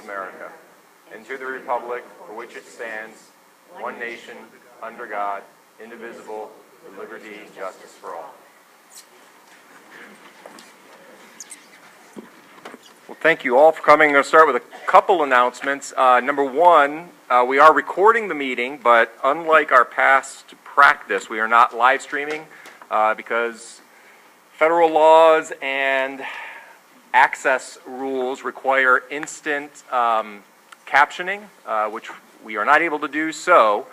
America, and to the republic for which it stands, one nation, under God, indivisible, with liberty and justice for all. Well, thank you all for coming. I'm going to start with a couple announcements. Number one, we are recording the meeting, but unlike our past practice, we are not live streaming because federal laws and access rules require instant captioning, which we are not able to do, so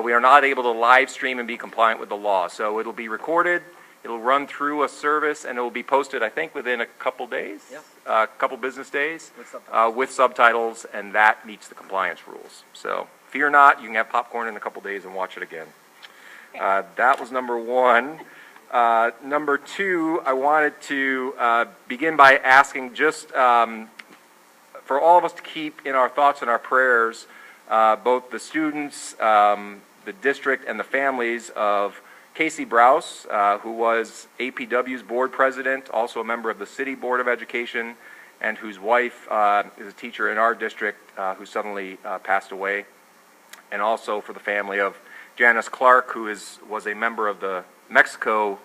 we are not able to live stream and be compliant with the law. So it'll be recorded, it'll run through a service, and it will be posted, I think, within a couple days, a couple business days, with subtitles, and that meets the compliance rules. So fear not, you can have popcorn in a couple days and watch it again. That was number one. Number two, I wanted to begin by asking just for all of us to keep in our thoughts and our prayers both the students, the district, and the families of Casey Browse, who was APW's board president, also a member of the City Board of Education, and whose wife is a teacher in our district who suddenly passed away. And also for the family of Janice Clark, who was a member of the Mexico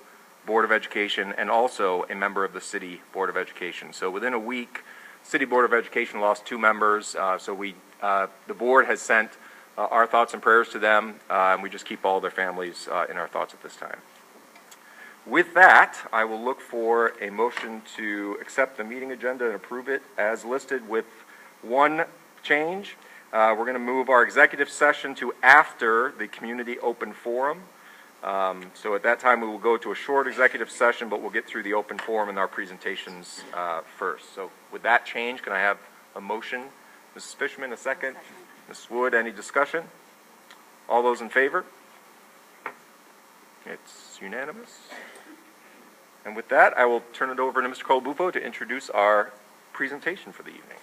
Board of Education and also a member of the City Board of Education. So within a week, City Board of Education lost 2 members, so the board has sent our thoughts and prayers to them, and we just keep all their families in our thoughts at this time. With that, I will look for a motion to accept the meeting agenda and approve it as listed with one change. We're going to move our executive session to after the community open forum. So at that time we will go to a short executive session, but we'll get through the open forum and our presentations first. So with that change, can I have a motion? Mrs. Fishman, a second. Ms. Wood, any discussion? All those in favor? It's unanimous. And with that, I will turn it over to Mr. Colabufo to introduce our presentation for the evening.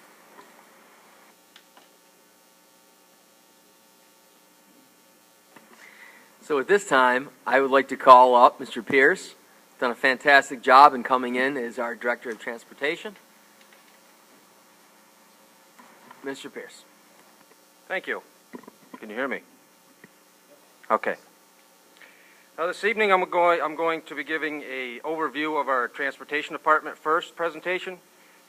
So at this time, I would like to call up Mr. Pierce. He's done a fantastic job in coming in as our Director of Transportation. Mr. Pierce. Thank you. Can you hear me? Okay. Now this evening I'm going to be giving an overview of our Transportation Department first presentation.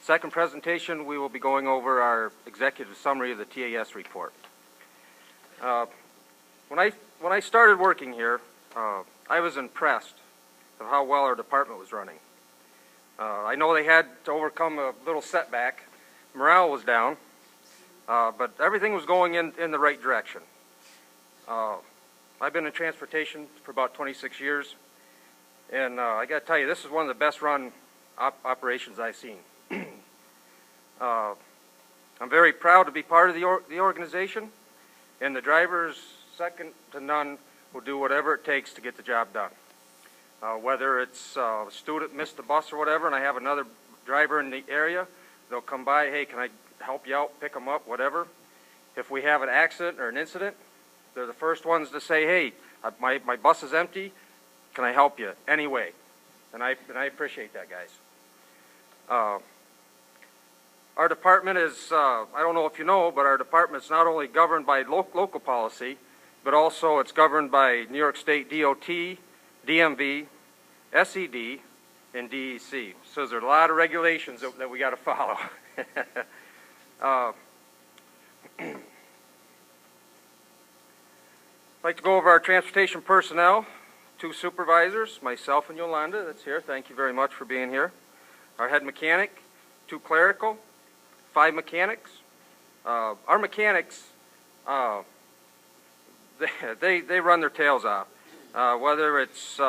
Second presentation, we will be going over our executive summary of the TAS report. When I started working here, I was impressed of how well our department was running. I know they had to overcome a little setback. Morale was down, but everything was going in the right direction. I've been in transportation for about 26 years, and I got to tell you, this is one of the best run operations I've seen. I'm very proud to be part of the organization, and the drivers, second to none, will do whatever it takes to get the job done. Whether it's a student missed the bus or whatever, and I have another driver in the area, they'll come by, hey, can I help you out, pick them up, whatever. If we have an accident or an incident, they're the first ones to say, hey, my bus is empty, can I help you? Anyway. And I appreciate that, guys. Our department is, I don't know if you know, but our department is not only governed by local policy, but also it's governed by New York State DOT, DMV, SED, and DEC. So there's a lot of regulations that we got to follow. I'd like to go over our transportation personnel. 2 supervisors, myself and Yolanda, that's here. Thank you very much for being here. Our head mechanic, 2 clerical, 5 mechanics. Our mechanics, they run their tails off. Whether it's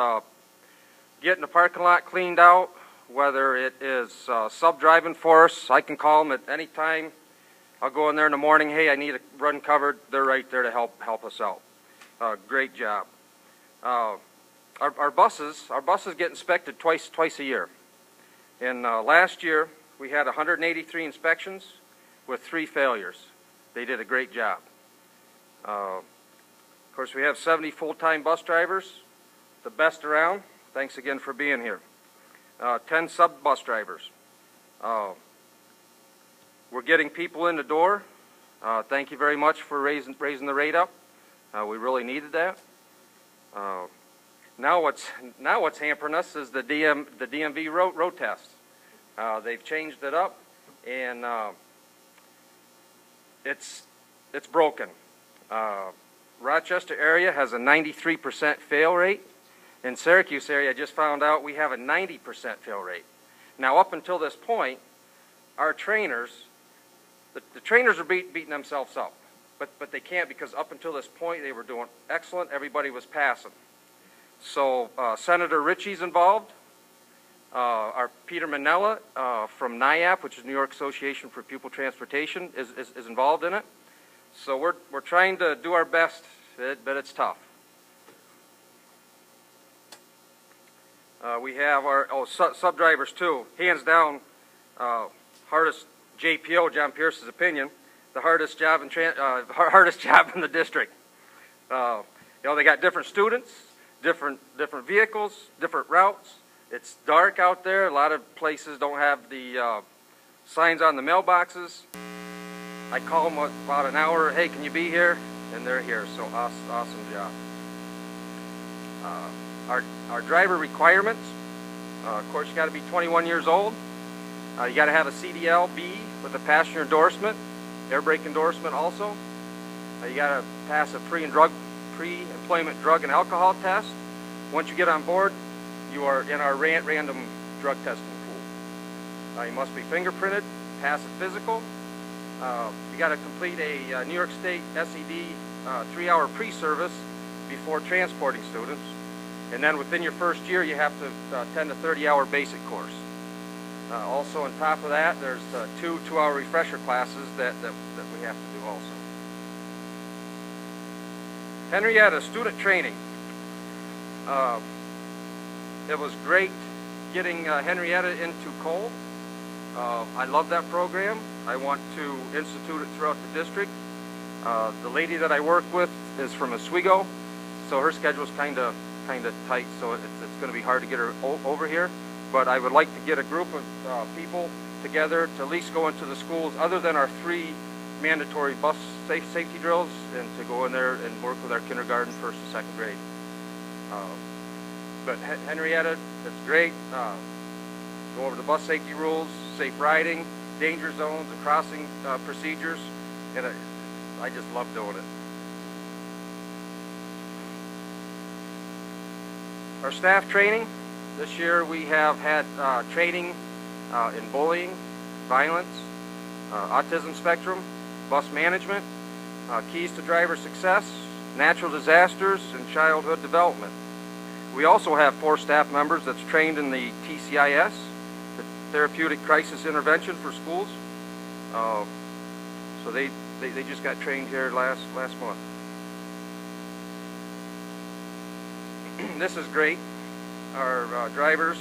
getting the parking lot cleaned out, whether it is sub-driving for us, I can call them at any time. I'll go in there in the morning, hey, I need a run covered. They're right there to help us out. Great job. Our buses get inspected twice a year. And last year, we had 183 inspections with 3 failures. They did a great job. Of course, we have 70 full-time bus drivers, the best around. Thanks again for being here. 10 sub-bus drivers. We're getting people in the door. Thank you very much for raising the rate up. We really needed that. Now what's hampering us is the DMV road test. They've changed it up, and it's broken. Rochester area has a 93% fail rate. In Syracuse area, I just found out we have a 90% fail rate. Now, up until this point, our trainers, the trainers are beating themselves up, but they can't, because up until this point they were doing excellent. Everybody was passing. So Senator Ritchie's involved. Our Peter Manella from NIAP, which is New York Association for Pupil Transportation, is involved in it. So we're trying to do our best, but it's tough. We have our sub drivers too. Hands down, hardest JPO, John Pierce's opinion, the hardest job in the district. They got different students, different vehicles, different routes. It's dark out there. A lot of places don't have the signs on the mailboxes. I call them about an hour. Hey, can you be here? And they're here. So awesome job. Our driver requirements. Of course, you got to be 21 years old. You got to have a CDL B with a passenger endorsement, air brake endorsement also. You got to pass a pre-employment drug and alcohol test. Once you get on board, you are in our random drug testing pool. You must be fingerprinted, pass a physical. You got to complete a New York State SED 3-hour pre-service before transporting students. And then within your first year, you have to attend a 30-hour basic course. Also on top of that, there's 2-hour refresher classes that we have to do also. Henrietta student training. It was great getting Henrietta into Cole. I love that program. I want to institute it throughout the district. The lady that I work with is from Oswego, so her schedule's kind of tight, so it's going to be hard to get her over here. But I would like to get a group of people together to at least go into the schools, other than our 3 mandatory bus safety drills, and to go in there and work with our kindergarten, 1st and 2nd grade. But Henrietta, that's great. Go over the bus safety rules, safe riding, danger zones, and crossing procedures, and I just love doing it. Our staff training. This year we have had training in bullying, violence, autism spectrum, bus management, keys to driver success, natural disasters, and childhood development. We also have 4 staff members that's trained in the TCIS, the Therapeutic Crisis Intervention for schools. So they just got trained here last month. This is great. Our drivers,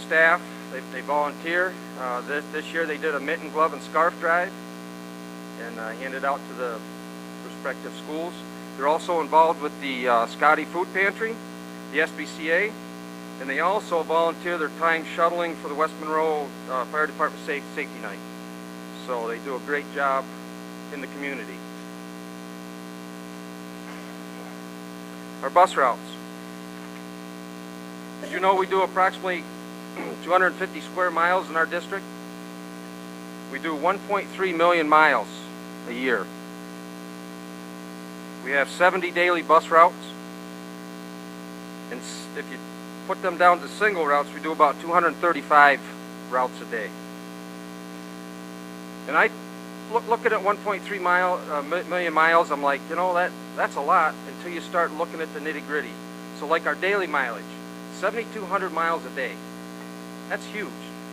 staff, they volunteer. This year they did a mitten, glove, and scarf drive, and handed out to the respective schools. They're also involved with the Scotty Food Pantry, the SBCA, and they also volunteer their time shuttling for the West Monroe Fire Department Safety Night. So they do a great job in the community. Our bus routes. Did you know we do approximately 250 square miles in our district? We do 1.3 million miles a year. We have 70 daily bus routes, and if you put them down to single routes, we do about 235 routes a day. And I looking at 1.3 million miles, I'm like, you know, that's a lot until you start looking at the nitty-gritty. So like our daily mileage, 7,200 miles a day. That's huge.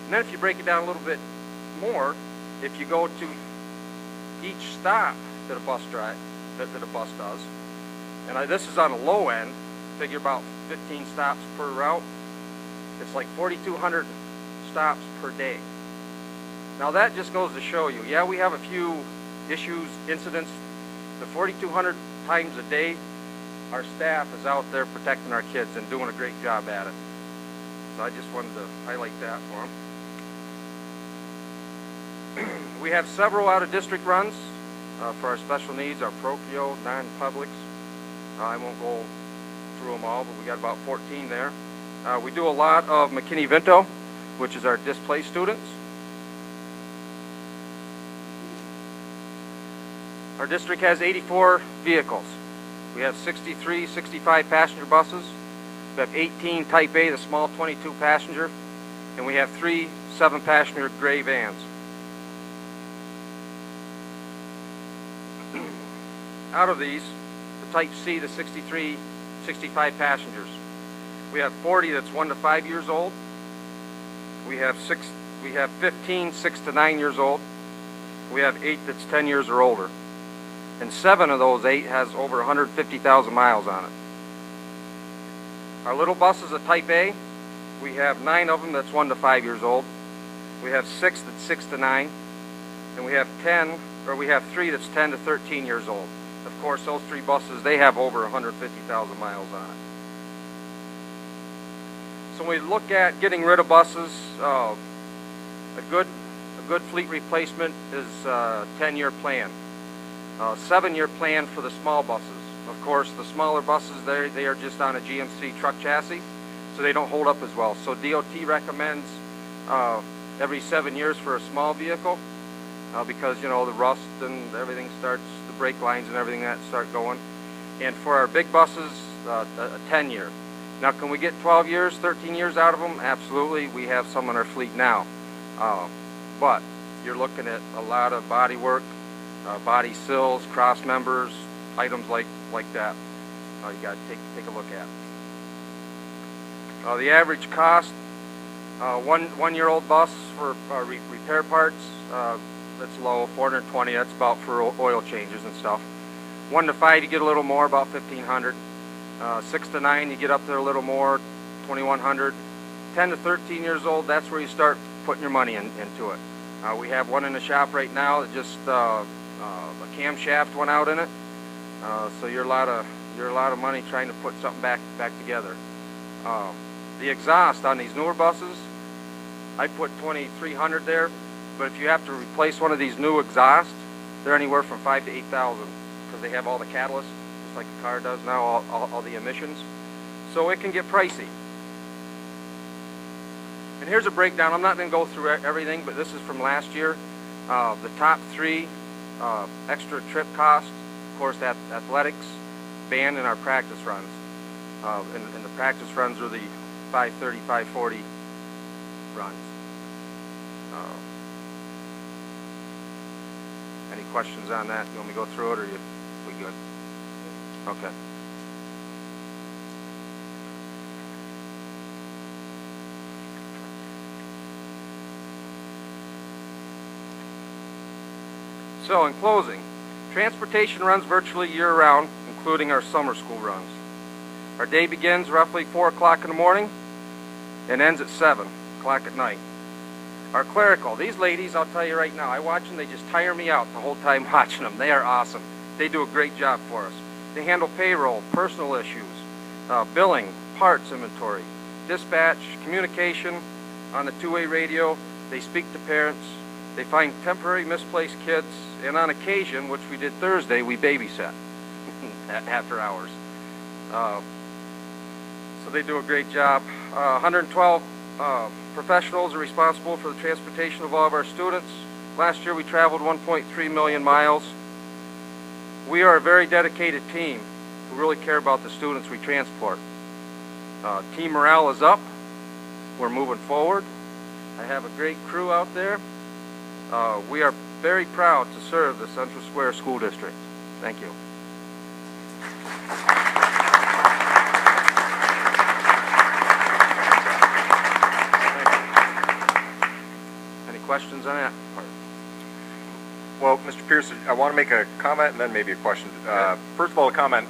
And then if you break it down a little bit more, if you go to each stop that a bus does, and this is on a low end, figure about 15 stops per route, it's like 4,200 stops per day. Now that just goes to show you, yeah, we have a few issues, incidents, the 4,200 times a day, our staff is out there protecting our kids and doing a great job at it. So I just wanted to highlight that for them. We have several out-of-district runs for our special needs, our parochial, non-publics. I won't go through them all, but we got about 14 there. We do a lot of McKinney-Vento, which is our displaced students. Our district has 84 vehicles. We have 63, 65 passenger buses. We have 18 Type A, the small 22 passenger, and we have 3 7-passenger gray vans. Out of these, the Type C, the 63, 65 passengers, we have 40 that's 1 to 5 years old. We have 15 6 to 9 years old. We have 8 that's 10 years or older. And 7 of those 8 has over 150,000 miles on it. Our little buses are Type A. We have 9 of them that's 1 to 5 years old. We have 6 that's 6 to 9. And we have 3 that's 10 to 13 years old. Of course, those 3 buses, they have over 150,000 miles on it. So when we look at getting rid of buses, a good fleet replacement is a 10-year plan. 7-year plan for the small buses. Of course, the smaller buses, they are just on a GMC truck chassis, so they don't hold up as well. So DOT recommends every 7 years for a small vehicle because, you know, the rust and everything starts, the brake lines and everything that start going. And for our big buses, a 10-year. Now, can we get 12 years, 13 years out of them? Absolutely. We have some in our fleet now. But you're looking at a lot of body work, body sills, cross members, items like that. You got to take a look at. The average cost, one-year-old bus for repair parts, that's low, $420. That's about for oil changes and stuff. 1 to 5, you get a little more, about $1,500. 6 to 9, you get up there a little more, $2,100. 10 to 13 years old, that's where you start putting your money into it. We have one in the shop right now that just a camshaft went out in it. So you're a lot of money trying to put something back together. The exhaust on these newer buses, I put $2,300 there. But if you have to replace one of these new exhausts, they're anywhere from $5,000 to $8,000 because they have all the catalyst, just like the car does now, all the emissions. So it can get pricey. And here's a breakdown. I'm not going to go through everything, but this is from last year. The top 3 extra trip costs, of course, athletics, band, and our practice runs. And the practice runs are the 530, 540 runs. Any questions on that? You want me to go through it, or we good? Okay. So in closing, transportation runs virtually year-round, including our summer school runs. Our day begins roughly 4 o'clock in the morning and ends at 7 o'clock at night. Our clerical, these ladies, I'll tell you right now, I watch them, they just tire me out the whole time watching them. They are awesome. They do a great job for us. They handle payroll, personal issues, billing, parts inventory, dispatch, communication on the 2-way radio. They speak to parents. They find temporary misplaced kids, and on occasion, which we did Thursday, we babysat after hours. So they do a great job. 112 professionals are responsible for the transportation of all of our students. Last year we traveled 1.3 million miles. We are a very dedicated team who really care about the students we transport. Team morale is up. We're moving forward. I have a great crew out there. We are very proud to serve the Central Square School District. Thank you. Any questions on that part? Well, Mr. Pierce, I want to make a comment and then maybe a question. First of all, a comment.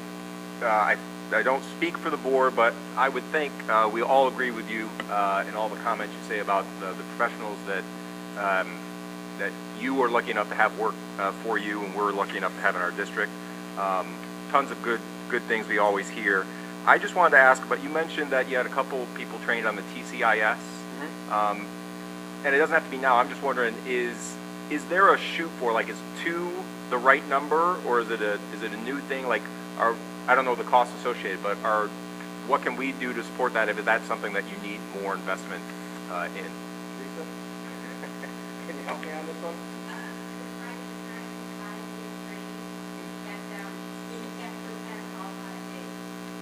I don't speak for the board, but I would think we all agree with you in all the comments you say about the professionals that you are lucky enough to have work for you, and we're lucky enough to have in our district. Tons of good things we always hear. I just wanted to ask, but you mentioned that you had a couple people trained on the TCIS, and it doesn't have to be now. I'm just wondering, is is there a shoot for, like, is 2 the right number, or is it a new thing? Like, I don't know the costs associated, but what can we do to support that if that's something that you need more investment in? Lisa? Can you help me on this one?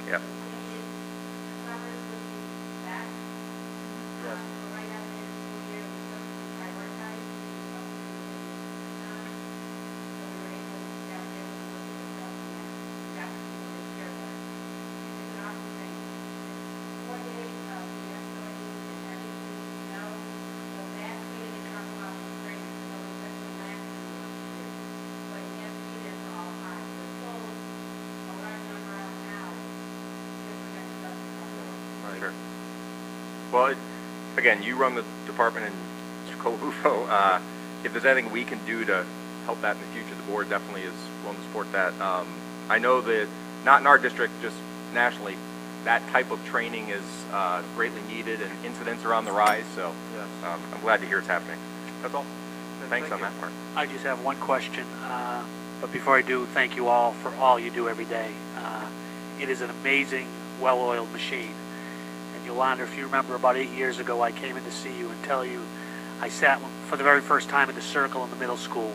Yeah. Sure. Well, again, you run the department in Colufo. If there's anything we can do to help that in the future, the board definitely is willing to support that. I know that not in our district, just nationally, that type of training is greatly needed, and incidents are on the rise. So Yes. I'm glad to hear it's happening. That's all. Thanks on that part. I just have one question, but before I do, thank you all for all you do every day. It is an amazing, well-oiled machine. And Yolanda, if you remember, about 8 years ago, I came in to see you and tell you I sat for the very first time in the circle in the middle school,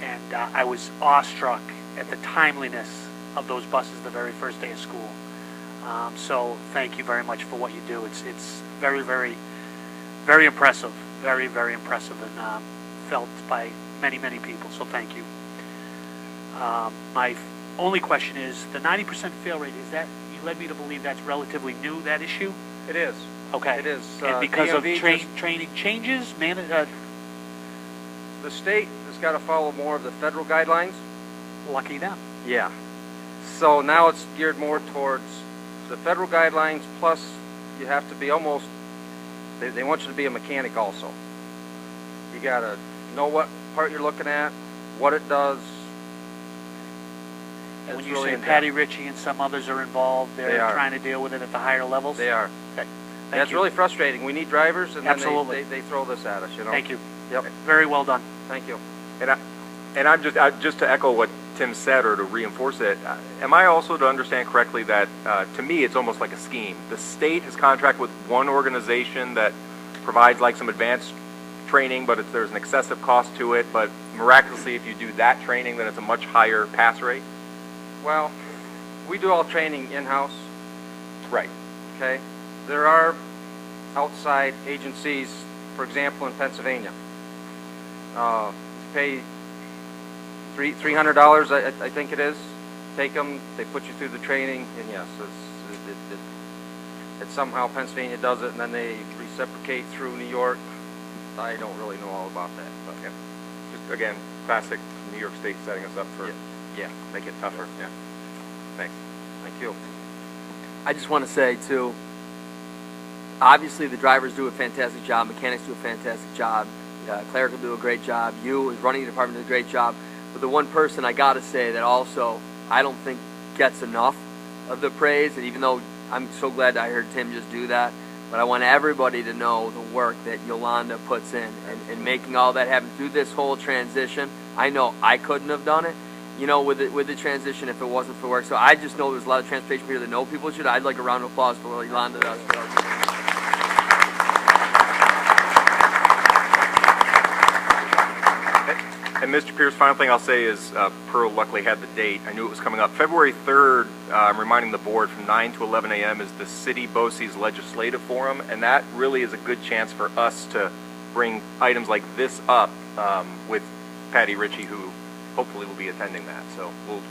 and I was awestruck at the timeliness of those buses the very first day of school. So thank you very much for what you do. It's very, very, very impressive, very, very impressive, and felt by many, many people. So thank you. My only question is the 90% fail rate. Is that, you led me to believe that's relatively new, that issue? It is. Okay. It is. And because of DMV training changes, the state has got to follow more of the federal guidelines. lucky them. Yeah. So now it's geared more towards the federal guidelines, plus you have to be almost, they want you to be a mechanic also. You got to know what part you're looking at, what it does. And when It's you really say in-depth. Patty Ritchie and some others are involved, They they're are. trying to deal with it at the higher levels? They are. Okay. Yeah, Thank it's you. really frustrating. We need drivers, and then Absolutely. they throw this at us, you know? Thank you. Yep. Very well done. Thank you. And I'm just to echo what Tim said, or to reinforce it. Am I also to understand correctly that to me it's almost like a scheme? The state has contracted with one organization that provides like some advanced training, but there's an excessive cost to it. But miraculously, if you do that training, then it's a much higher pass rate. Well, we do all training in-house, Right. okay? There are outside agencies, for example, in Pennsylvania. Pay $300, I think it is. Take them, they put you through the training, and yes, it's somehow Pennsylvania does it, and then they reciprocate through New York. I don't really know all about that, but Yeah. Just again, classic New York State setting us up for make it tougher. Yeah. Thanks. thank you. I just want to say, too, obviously the drivers do a fantastic job, mechanics do a fantastic job, clerical do a great job, you as running the department do a great job, but the one person I got to say that also I don't think gets enough of the praise, and even though I'm so glad I heard Tim just do that, but I want everybody to know the work that Yolanda puts in making all that happen through this whole transition. I know I couldn't have done it, you know, with the transition if it wasn't for work. So I just know there's a lot of transportation people that know people should. I'd like a round of applause for what Yolanda does. And Mr. Pierce, final thing I'll say is, Pearl luckily had the date. I knew it was coming up. February 3rd, I'm reminding the board, from 9 to 11 a.m. is the City BOCE's Legislative Forum, and that really is a good chance for us to bring items like this up with Patty Ritchie, who hopefully will be attending that. So we'll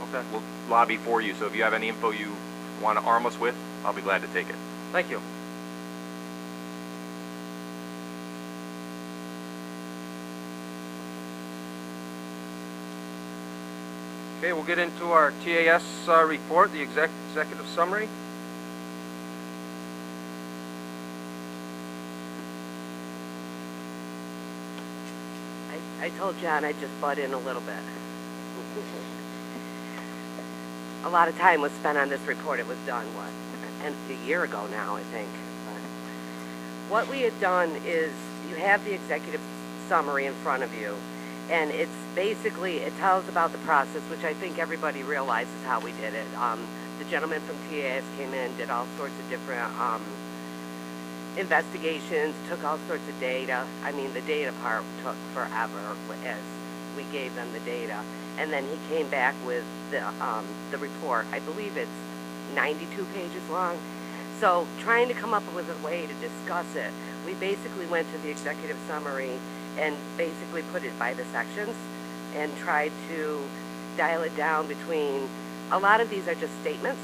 lobby for you. So if you have any info you want to arm us with, I'll be glad to take it. Thank you. Okay, we'll get into our TAS report, the executive summary. I told John I'd just butt in a little bit. A lot of time was spent on this report. It was done, a year ago now, I think. But what we had done is, you have the executive summary in front of you. And it's basically, it tells about the process, which I think everybody realizes how we did it. The gentleman from TAS came in, did all sorts of different investigations, took all sorts of data. I mean, the data part took forever as we gave them the data. And then he came back with the report. I believe it's 92 pages long. So trying to come up with a way to discuss it, we basically went to the executive summary and basically put it by the sections and tried to dial it down between, a lot of these are just statements.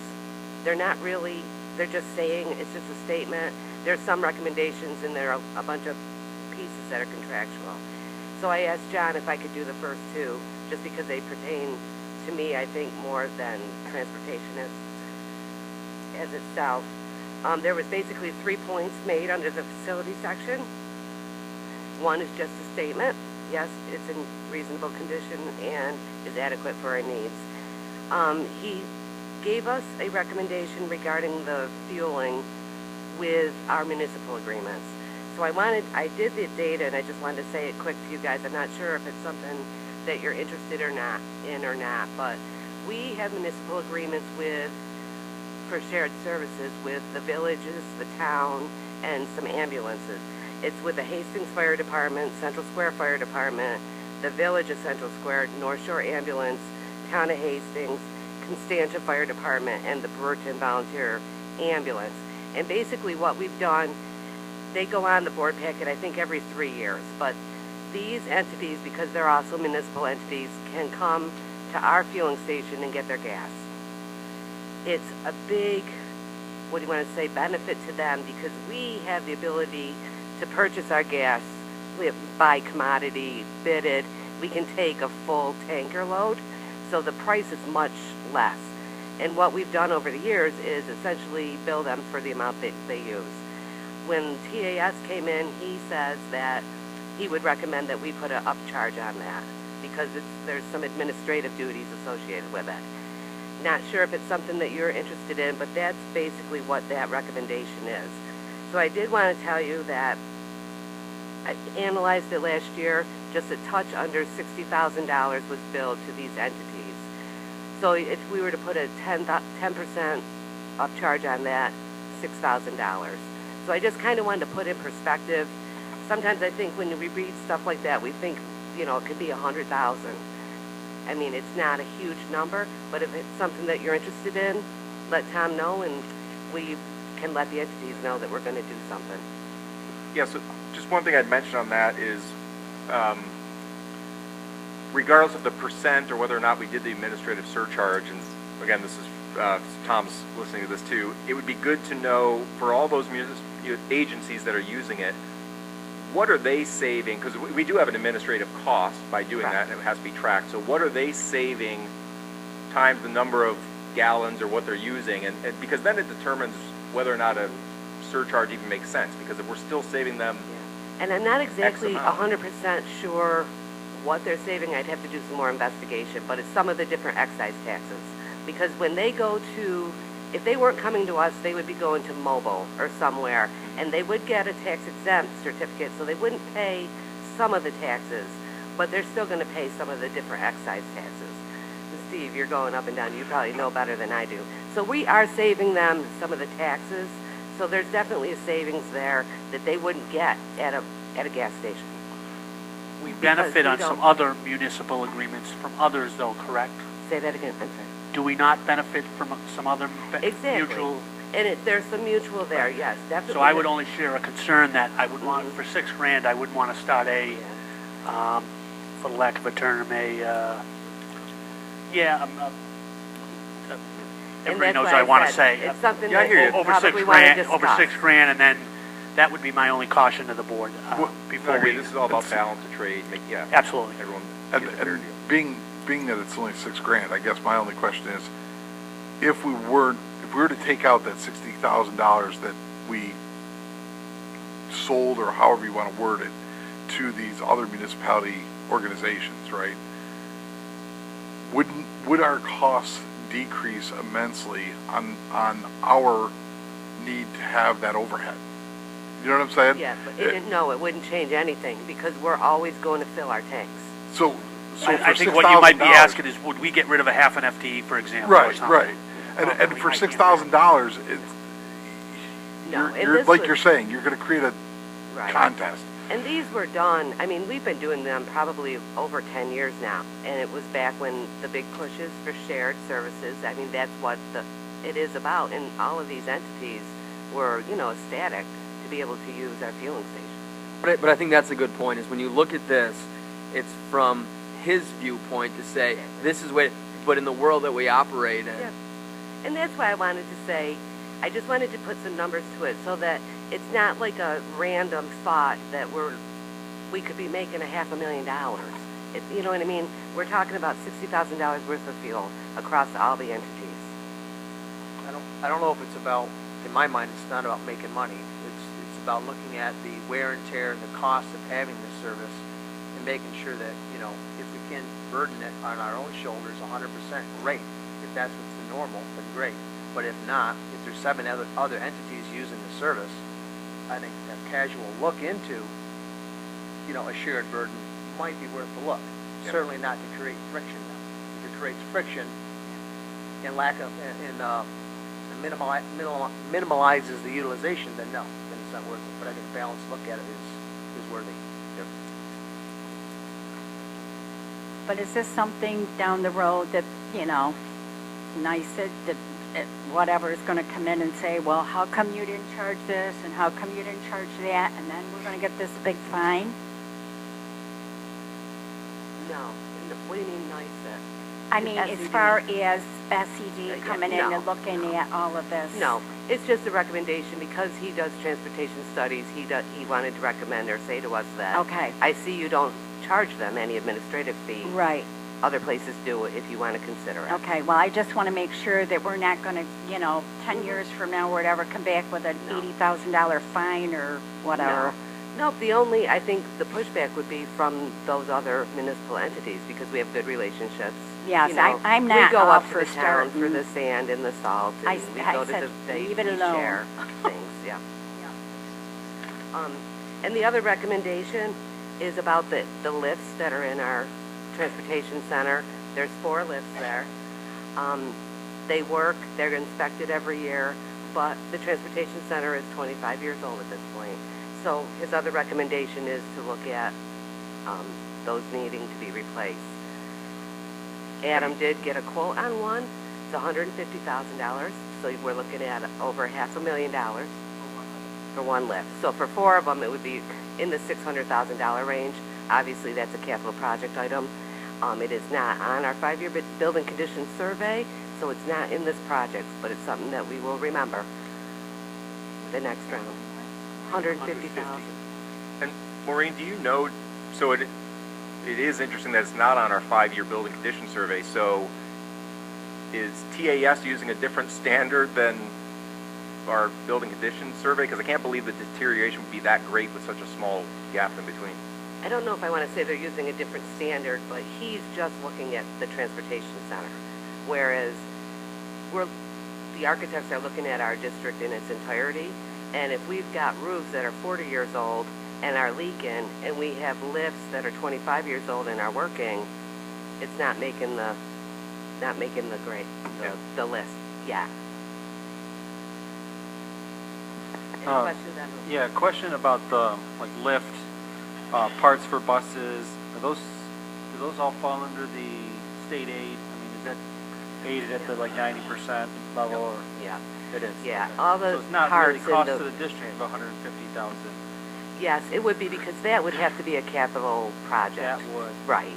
They're not really, they're just saying, it's just a statement. There's some recommendations and there are a bunch of pieces that are contractual. So I asked John if I could do the first two, just because they pertain to me, I think, more than transportation as itself. There was basically 3 points made under the facility section. One is just a statement. Yes, it's in reasonable condition and is adequate for our needs. He gave us a recommendation regarding the fueling with our municipal agreements. So I did the data and I just wanted to say it quick to you guys. I'm not sure if it's something that you're interested or not, but we have municipal agreements for shared services with the villages, the town, and some ambulances. It's with the Hastings Fire Department, Central Square Fire Department, the Village of Central Square, North Shore Ambulance, Town of Hastings, Constantia Fire Department, and the Brewerton Volunteer Ambulance. And basically what we've done, they go on the board packet, I think, every 3 years. But these entities, because they're also municipal entities, can come to our fueling station and get their gas. It's a big, what do you want to say, benefit to them because we have the ability to purchase our gas. We buy commodity, bidded. We can take a full tanker load, so the price is much less. And what we've done over the years is essentially bill them for the amount that they use. When TAS came in, he says that he would recommend that we put an upcharge on that because there's some administrative duties associated with it. Not sure if it's something that you're interested in, but that's basically what that recommendation is. So I did want to tell you that I analyzed it last year. Just a touch under $60,000 was billed to these entities. So if we were to put a 10% upcharge on that, $6,000. So I just kind of wanted to put in perspective. Sometimes I think when we read stuff like that, we think, it could be 100,000. I mean, it's not a huge number, but if it's something that you're interested in, let Tom know, and we can let the entities know that we're going to do something. Yeah, so just one thing I'd mention on that is, regardless of the percent or whether or not we did the administrative surcharge, and again, this is Tom's listening to this too, it would be good to know for all those agencies that are using it, what are they saving? Because we do have an administrative cost by doing that, and it has to be tracked. So what are they saving times the number of gallons or what they're using? And because then it determines whether or not a surcharge even makes sense. Because if we're still saving them, and I'm not exactly 100% sure what they're saving. I'd have to do some more investigation, but it's some of the different excise taxes. Because when they go to, if they weren't coming to us, they would be going to Mobile or somewhere, and they would get a tax-exempt certificate, so they wouldn't pay some of the taxes, but they're still going to pay some of the different excise taxes. And Steve, you're going up and down. You probably know better than I do. So we are saving them some of the taxes, so there's definitely a savings there that they wouldn't get at a gas station. We benefit on some other municipal agreements from others, though, correct? Say that again. I'm sorry. Do we not benefit from some other mutual? And there's some mutual there, yes, definitely. So I would only share a concern that I would want, for $6,000, I wouldn't want to start for the lack of a term, everybody knows what I want to say. It's something I hear you. that Over probably want to discuss. Over $6,000, and then that would be my only caution to the board. Before this is all about balance of trade. Absolutely. Everyone And being that it's only $6,000, I guess my only question is, if we were to take out that $60,000 that we sold, or however you want to word it, to these other municipality organizations, right? Would our costs decrease immensely on our need to have that overhead? You know what I'm saying? Yeah, but it wouldn't change anything because we're always going to fill our tanks. So I for think what you might be $6,000 asking is, would we get rid of a half an FTE, for example, or Right, something? right. And We for might be in $6,000, it's, No, and you're this like was- you're saying, you're going to create a Right. contest. And these were done, I mean, we've been doing them probably over 10 years now. And it was back when the big pushes for shared services, I mean, that's what it is about. And all of these entities were, ecstatic to be able to use our fueling station. But I think that's a good point, is when you look at this, it's from his viewpoint to say, this is what, but in the world that we operate in. Yeah. And that's why I wanted to say, I just wanted to put some numbers to it so that it's not like a random thought that we could be making $500,000. You know what I mean? We're talking about $60,000 worth of fuel across all the entities. I don't know if it's about, in my mind, it's not about making money. It's about looking at the wear and tear and the cost of having this service and making sure that, if we can burden it on our own shoulders 100%, great. If that's what's the normal, then great. But if not, if there's 7 other entities using the service, I think a casual look into, a shared burden might be worth the look. Yep. Certainly not to create friction though. If it creates friction and minimalizes the utilization, then no, then it's not worth it. But I think a balanced look at it is worthy. But is this something down the road that, NICED, whatever, is going to come in and say, well, how come you didn't charge this and how come you didn't charge that, and then we're going to get this big fine? No. What do you mean NICED? I mean, as SED. far as SED Yeah, coming in no, and looking at all of this? No, it's just a recommendation because he does transportation studies. He wanted to recommend or say to us that. Okay. I see you don't charge them any administrative fee. Right. Other places do it if you want to consider it. Okay, well, I just want to make sure that we're not going to, 10 years from now or whatever, come back with an No. $80,000 fine or whatever. No, I think the pushback would be from those other municipal entities because we have good relationships. Yes, I'm not We go all up for to the town for starting. the sand and the salt, and I we go to said, the base, leave it we alone. share things, yeah. And the other recommendation is about the lifts that are in our transportation center. There's 4 lifts there. They work, they're inspected every year, but the transportation center is 25 years old at this point. So his other recommendation is to look at those needing to be replaced. Adam did get a quote on one. It's $150,000, so we're looking at over $500,000 for one lift. So for 4 of them, it would be in the $600,000 range. Obviously, that's a capital project item. It is not on our 5-year building condition survey, so it's not in this project, but it's something that we will remember the next round. $150,000. And Maureen, do you know, so it is interesting that it's not on our 5-year building condition survey, so is TAS using a different standard than our building condition survey? Because I can't believe the deterioration would be that great with such a small gap in between. I don't know if I want to say they're using a different standard, but he's just looking at the transportation center, whereas the architects are looking at our district in its entirety, and if we've got roofs that are 40 years old and are leaking, and we have lifts that are 25 years old and are working, it's not making the grade, the list yet. Any questions on those? Yeah, question about the lift parts for buses. Do those all fall under the state aid? I mean, is that aided at the 90% level? Or? Yeah. It is. Yeah, okay. all the so it's not parts really cost in to the district of 150,000. Yes, it would be because that would have to be a capital project. That would. Right.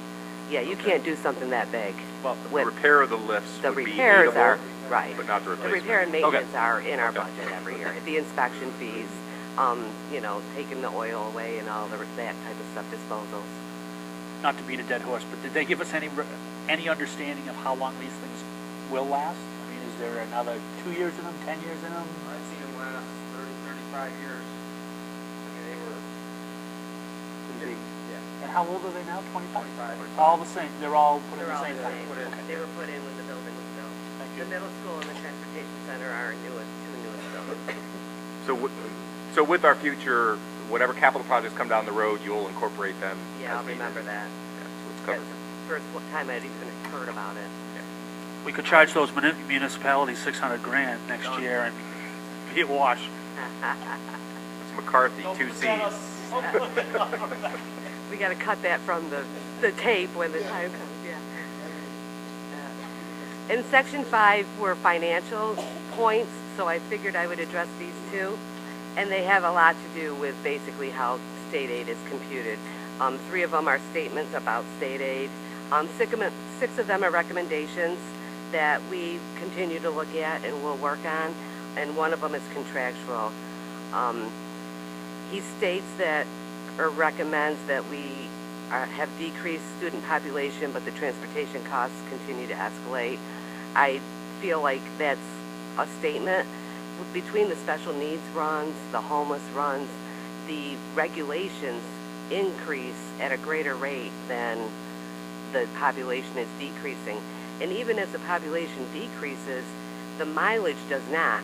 Yeah, you Okay. can't do something that big. Well, The With- repair of the lifts The would be repairs aidable, are, right. but not the The replacement. repair and maintenance Okay. are in our Okay. budget every year. The inspection fees, taking the oil away and all that type of stuff, disposals. Not to beat a dead horse, but did they give us any understanding of how long these things will last? I mean, is there another 2 years in them, 10 years in them? I've seen them last 30, 35 years. I mean, they were, yeah. And how old are they now? 25? 25. All the same. They're all put in They're the all same the time. same. They were put in when the building was built. Thank The you. middle school and the transportation center are our two newest buildings. So so with our future, whatever capital projects come down the road, you'll incorporate them. Yeah, I'll as needed. remember that. Yeah, so it's That's covered. the first time I'd even heard about it. We could charge those municipalities 600 grand next year and be awash. It's McCarthy, 2 C's. We got to cut that from the tape when the time comes, yeah. In section 5 were financial points, so I figured I would address these two. And they have a lot to do with basically how state aid is computed. 3 of them are statements about state aid. 6 of them are recommendations that we continue to look at and will work on, and one of them is contractual. He states that, or recommends that we have decreased student population, but the transportation costs continue to escalate. I feel like that's a statement. Between the special needs runs, the homeless runs, the regulations increase at a greater rate than the population is decreasing. And even as the population decreases, the mileage does not.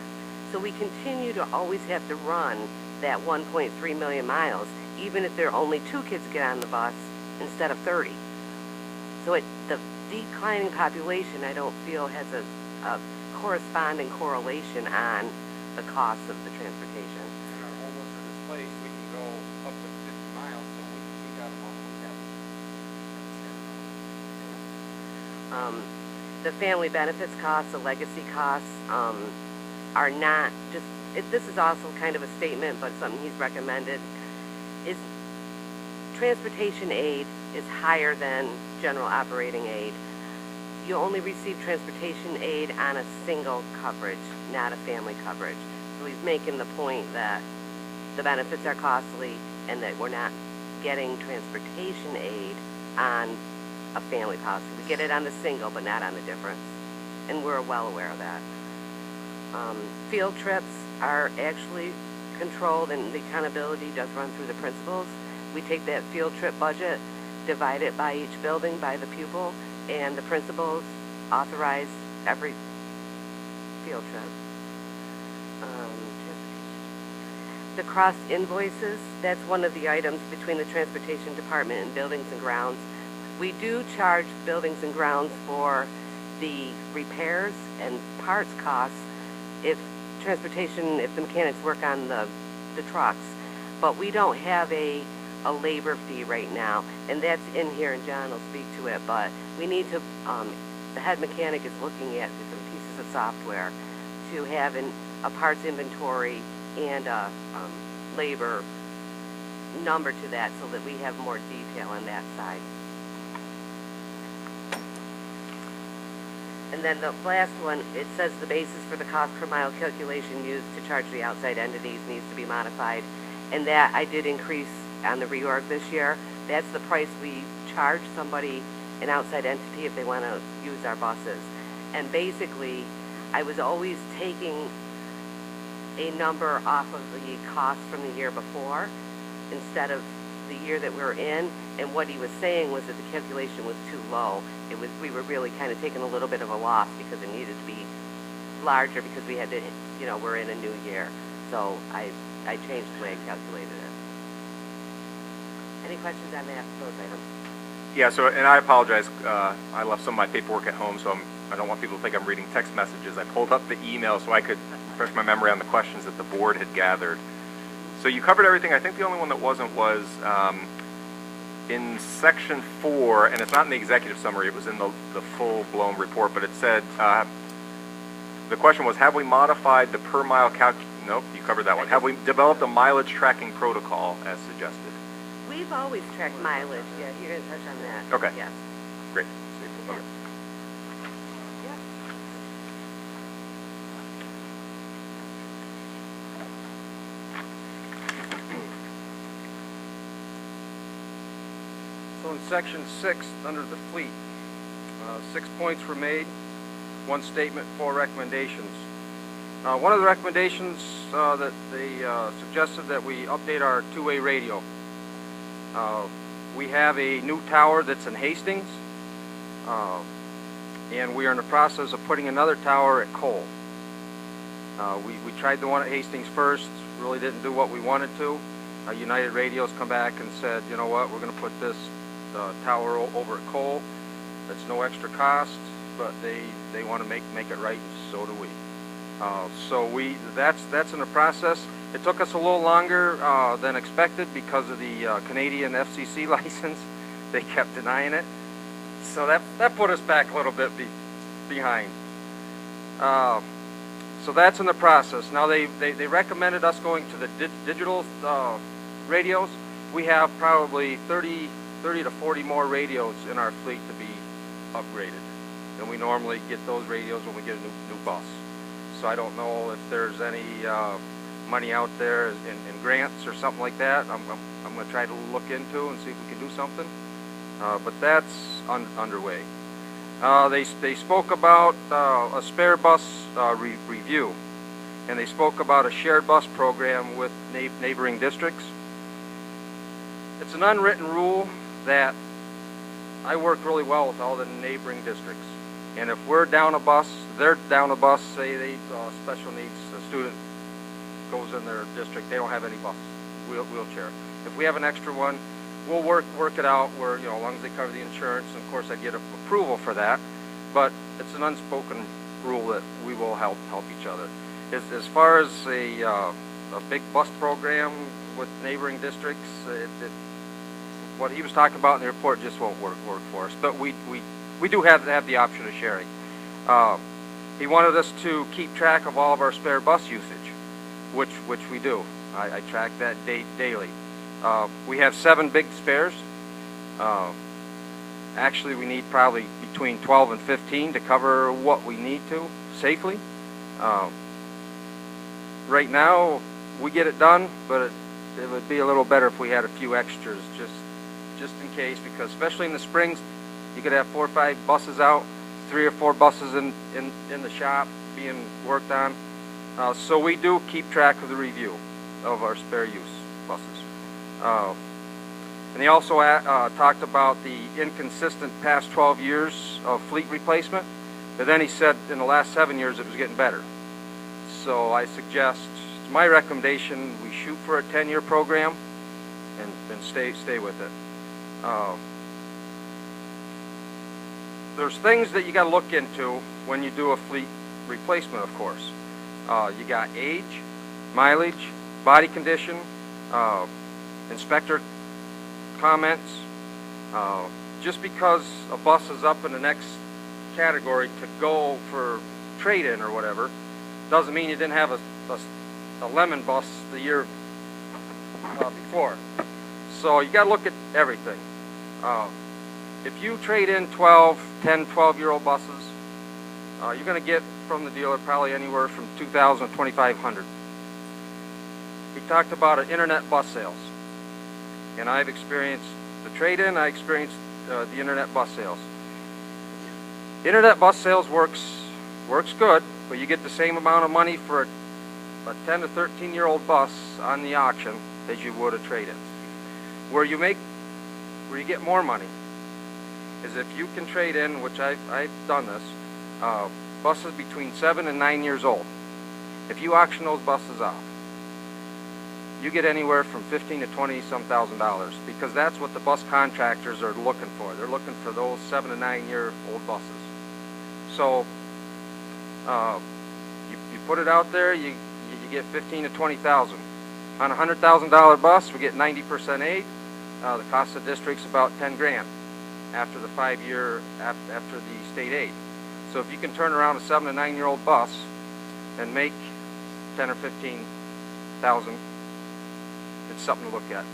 So we continue to always have to run that 1.3 million miles, even if there are only 2 kids get on the bus instead of 30. So the declining population, I don't feel, has a corresponding correlation on the cost of the transportation. When our homeless are displaced, we can go up to 50 miles, so we got them all. The family benefits costs, the legacy costs, are not just, this is also kind of a statement, but something he's recommended, is transportation aid is higher than general operating aid. You only receive transportation aid on a single coverage, not a family coverage. So he's making the point that the benefits are costly and that we're not getting transportation aid on a family policy. We get it on the single, but not on the difference. And we're well aware of that. Field trips are actually controlled, and the accountability does run through the principals. We take that field trip budget, divide it by each building, by the pupil, and the principals authorize every field trip. The cross invoices, that's one of the items between the transportation department and buildings and grounds. We do charge buildings and grounds for the repairs and parts costs if the mechanics work on the trucks, but we don't have a labor fee right now, and that's in here, and John will speak to it, but we need to, the head mechanic is looking at different pieces of software to have a parts inventory and a labor number to that so that we have more detail on that side. And then the last one, it says the basis for the cost per mile calculation used to charge the outside entities needs to be modified. And that I did increase on the reorg this year. That's the price we charge somebody, an outside entity, if they want to use our buses. And basically, I was always taking a number off of the cost from the year before instead of the year that we're in. And what he was saying was that the calculation was too low. We were really kind of taking a little bit of a loss because it needed to be larger because we had to, we're in a new year. So I changed the way I calculated it. Any questions on those items? Yeah, so, and I apologize, I left some of my paperwork at home, so I don't want people to think I'm reading text messages. I pulled up the email so I could refresh my memory on the questions that the board had gathered. So you covered everything. I think the only one that wasn't was in section 4, and it's not in the executive summary, it was in the full-blown report, but it said, the question was, have we modified the per mile nope, you covered that one. Have we developed a mileage tracking protocol as suggested? We've always tracked mileage. Yeah, you're going to touch on that. Okay. Yes. Great. Okay. Yeah. So in section 6, under the fleet, 6 points were made, 1 statement, 4 recommendations. One of the recommendations that they suggested that we update our two-way radio. We have a new tower that's in Hastings, and we are in the process of putting another tower at Cole. We tried the one at Hastings first. really didn't do what we wanted to. United Radio's come back and said, you know what, we're going to put this tower over at Cole. It's no extra cost, but they want to make it right, and so do we. So that's in the process. It took us a little longer than expected because of the Canadian FCC license. They kept denying it, so that put us back a little bit behind. So that's in the process. Now they recommended us going to the digital radios. We have probably 30 to 40 more radios in our fleet to be upgraded, and we normally get those radios when we get a new bus. So I don't know if there's any money out there in grants or something like that. I'm going to try to look into and see if we can do something. But that's underway. They spoke about a spare bus review, and they spoke about a shared bus program with neighboring districts. It's an unwritten rule that I work really well with all the neighboring districts. And if we're down a bus, they're down a bus, say they special needs, a student goes in their district, they don't have any buses, wheelchair. If we have an extra one, we'll work it out where, as long as they cover the insurance, and of course I get approval for that, but it's an unspoken rule that we will help each other. As far as a big bus program with neighboring districts, what he was talking about in the report just won't work for us, but we do have the option of sharing. He wanted us to keep track of all of our spare bus usage, which we do. I track that daily. We have 7 big spares. Actually, we need probably between 12 and 15 to cover what we need to safely. Right now, we get it done, but it would be a little better if we had a few extras just in case, because especially in the springs, you could have 4 or 5 buses out, 3 or 4 buses in the shop being worked on. So we do keep track of the review of our spare use buses. And he also talked about the inconsistent past 12 years of fleet replacement, but then he said in the last 7 years it was getting better. So I suggest, it's my recommendation, we shoot for a 10-year program and stay with it. There's things that you got to look into when you do a fleet replacement, of course. You got age, mileage, body condition, inspector comments. Just because a bus is up in the next category to go for trade-in or whatever, doesn't mean you didn't have a lemon bus the year before. So you got to look at everything. If you trade in 10, 12-year-old buses, you're going to get from the dealer probably anywhere from $2,000 to $2,500. He talked about internet bus sales, and I've experienced the trade-in. I experienced the internet bus sales. Internet bus sales works good, but you get the same amount of money for a 10 to 13-year-old bus on the auction as you would a trade-in. Where you get more money is if you can trade in, which I've done this, buses between 7 and 9 years old. If you auction those buses off, you get anywhere from $15,000 to $20,000, because that's what the bus contractors are looking for. They're looking for those 7 to 9 year old buses. So you put it out there, you get $15,000 to $20,000. On a $100,000 bus, we get 90% aid. The cost of the district's about 10 grand after the 5-year after the state aid. So if you can turn around a 7 to 9 year old bus and make 10 or 15,000, it's something to look at.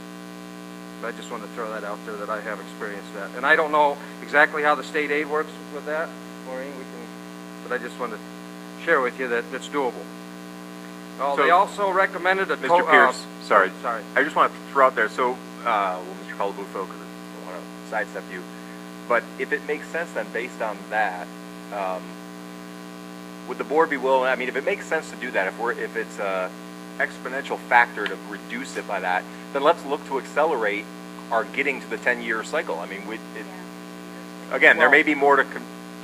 But I just want to throw that out there that I have experienced that, and I don't know exactly how the state aid works with that, Maureen. But I just want to share with you that it's doable. So, they also recommended a Mr. Pierce, sorry. I just want to throw out there, so, Mr. Calabufo, because I want to sidestep you, but if it makes sense then, based on that, would the board be willing, I mean, if it makes sense to do that, if it's a exponential factor to reduce it by that, then let's look to accelerate our getting to the 10-year cycle. I mean, again, there may be more to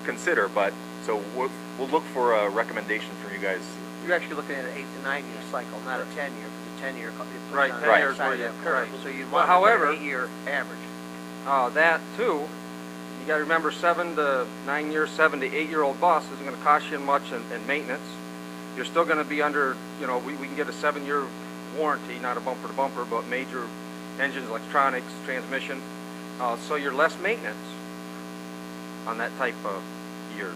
consider, but, so we'll look for a recommendation from you guys. You're actually looking at an 8 to 9 year cycle, not a 10-year for the 10-year. Right, 10 years where you- right. So you'd Well, want however- an 8-year average. That too, you gotta remember 7 to 9 years, 7 to 8-year-old bus isn't gonna cost you much in maintenance. You're still gonna be under, we can get a 7-year warranty, not a bumper to bumper, but major engines, electronics, transmission. So you're less maintenance on that type of years.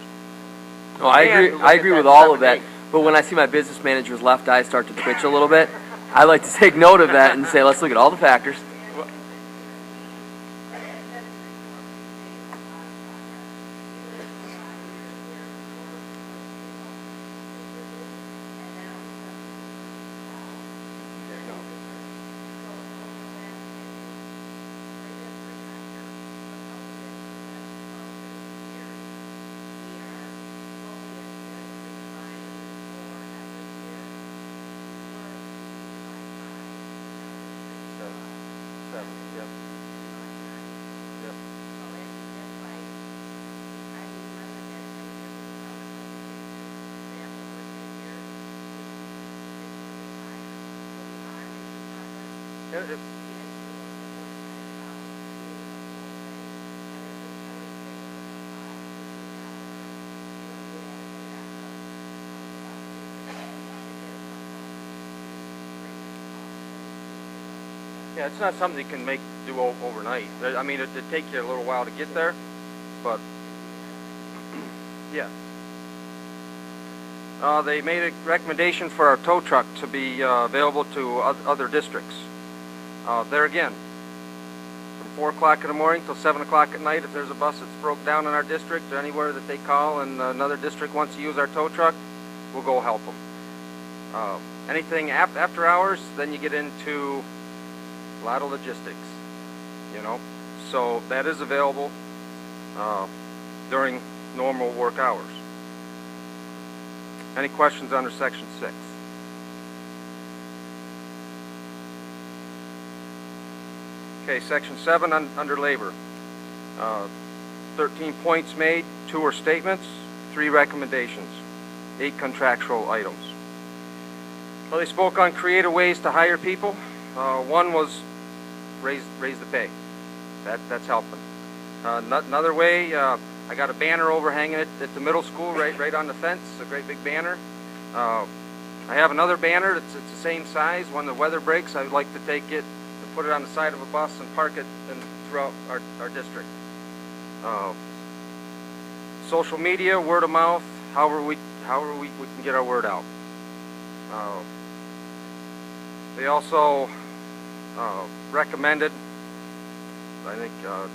No, I And agree. look I at agree that with all of 7 that. days. But when I see my business manager's left eye start to twitch a little bit, I like to take note of that and say, let's look at all the factors. Yeah, it's not something you can do overnight. I mean, it'd take you a little while to get there, but yeah. They made a recommendation for our tow truck to be available to other districts. There again, from 4 o'clock in the morning till 7 o'clock at night, if there's a bus that's broke down in our district or anywhere that they call and another district wants to use our tow truck, we'll go help them. Anything after hours, then you get into a lot of logistics, so that is available during normal work hours. Any questions under section 6? Okay, section 7 under labor. 13 points made, 2 are statements, 3 recommendations, 8 contractual items. Well, they spoke on creative ways to hire people. One was raise the pay. That's helping. Another way, I got a banner overhanging it at the middle school, right on the fence, a great big banner. I have another banner that's the same size. When the weather breaks, I would like to take it and put it on the side of a bus and park it throughout our district. Social media, word of mouth, however we can get our word out. They also recommended, I think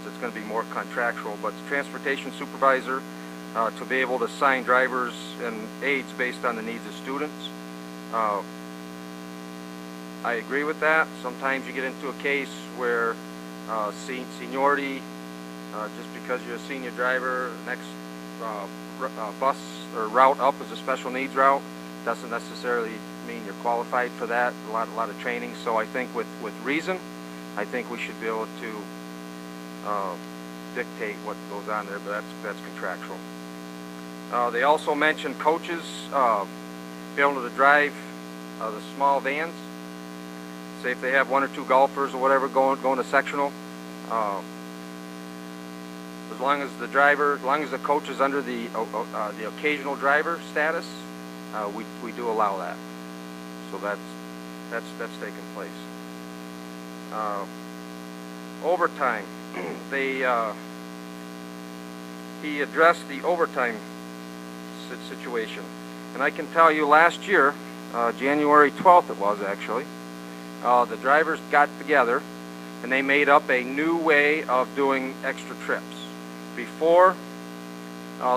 it's going to be more contractual, but the transportation supervisor to be able to assign drivers and aides based on the needs of students. I agree with that. Sometimes you get into a case where seniority, just because you're a senior driver, next bus or route up is a special needs route, doesn't necessarily mean you're qualified for that. A lot of training. So I think with reason, I think we should be able to dictate what goes on there, but that's contractual. They also mentioned coaches be able to drive the small vans. Say if they have 1 or 2 golfers or whatever going to sectional, as long as the coach is under the occasional driver status, we do allow that. So that's taking place. Overtime. He addressed the overtime situation, and I can tell you last year, January 12th it was actually, the drivers got together and they made up a new way of doing extra trips. Before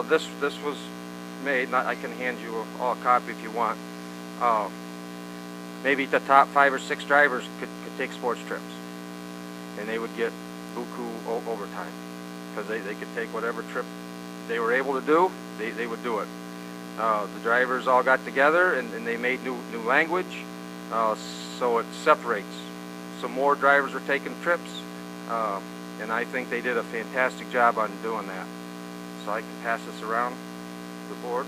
this was made, and I can hand you a copy if you want. Maybe the top 5 or 6 drivers could take sports trips, and they would get buku overtime because they could take whatever trip they were able to do. They would do it. The drivers all got together and they made new language, so it separates. Some more drivers are taking trips, and I think they did a fantastic job on doing that. So I can pass this around the board.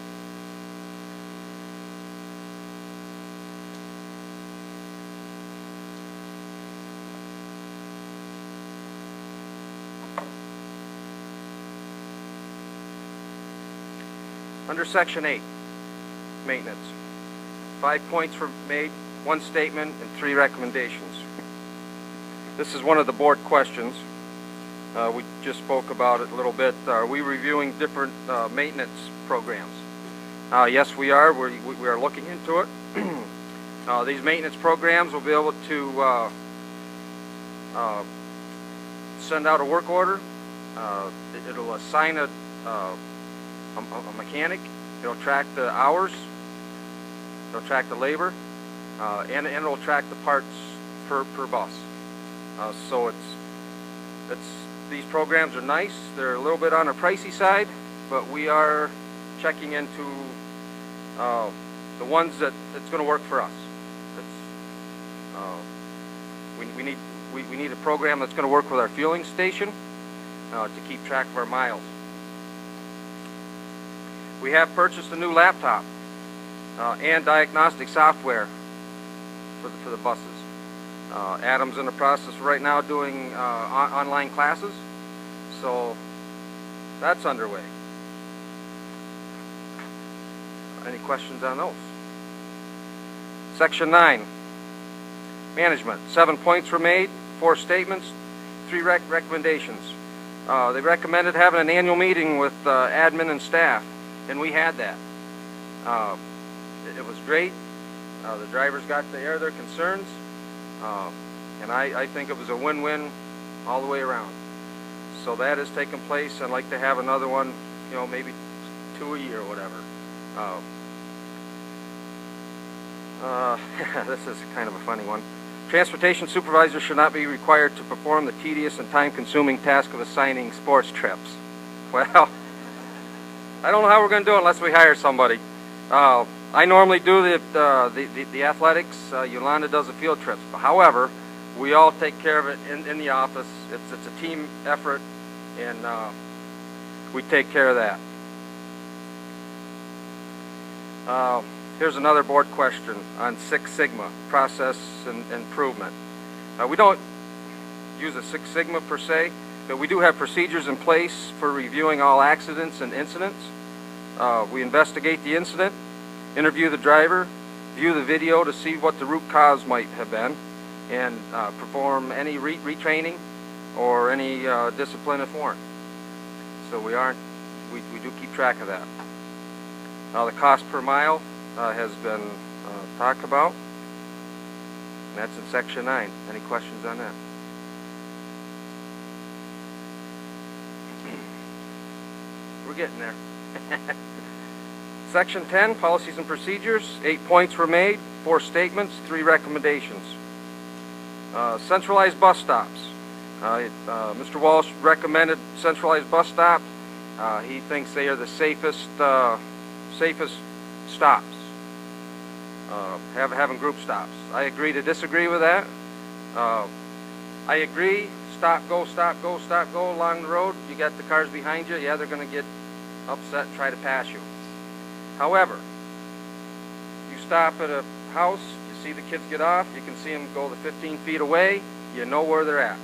Under Section 8, maintenance. 5 points were made, 1 statement, and 3 recommendations. This is one of the board questions. We just spoke about it a little bit. Are we reviewing different maintenance programs? Yes, we are. We are looking into it. These maintenance programs will be able to send out a work order. It'll assign a mechanic. It'll track the hours. It'll track the labor, and it'll track the parts per bus. So these programs are nice. They're a little bit on the pricey side, but we are checking into the ones that's going to work for us. We need a program that's going to work with our fueling station to keep track of our miles. We have purchased a new laptop and diagnostic software for the buses. Adam's in the process right now doing online classes, so that's underway. Any questions on those? Section 9, management. 7 points were made, 4 statements, 3 recommendations. They recommended having an annual meeting with admin and staff, and we had that. It was great. The drivers got to air their concerns, and I think it was a win-win all the way around. So that has taken place. I'd like to have another one, maybe 2 a year or whatever. This is kind of a funny one. Transportation supervisors should not be required to perform the tedious and time-consuming task of assigning sports trips. Well, I don't know how we're going to do it unless we hire somebody. I normally do the athletics. Yolanda does the field trips. However, we all take care of it in the office. It's a team effort, and we take care of that. Here's another board question on Six Sigma, process and improvement. We don't use a Six Sigma per se, but we do have procedures in place for reviewing all accidents and incidents. We investigate the incident, interview the driver, view the video to see what the root cause might have been, and perform any retraining or any discipline if warranted. So we do keep track of that. The cost per mile has been talked about, and that's in Section 9. Any questions on that? We're getting there. Section 10, policies and procedures. 8 points were made, 4 statements, 3 recommendations. Centralized bus stops. Mr. Walsh recommended centralized bus stops. He thinks they are the safest stops. Having group stops. I agree to disagree with that. I agree. Stop, go, stop, go, stop, go along the road. You got the cars behind you. Yeah, they're going to get upset and try to pass you. However, you stop at a house, you see the kids get off, you can see them go the 15 feet away, you know where they're at.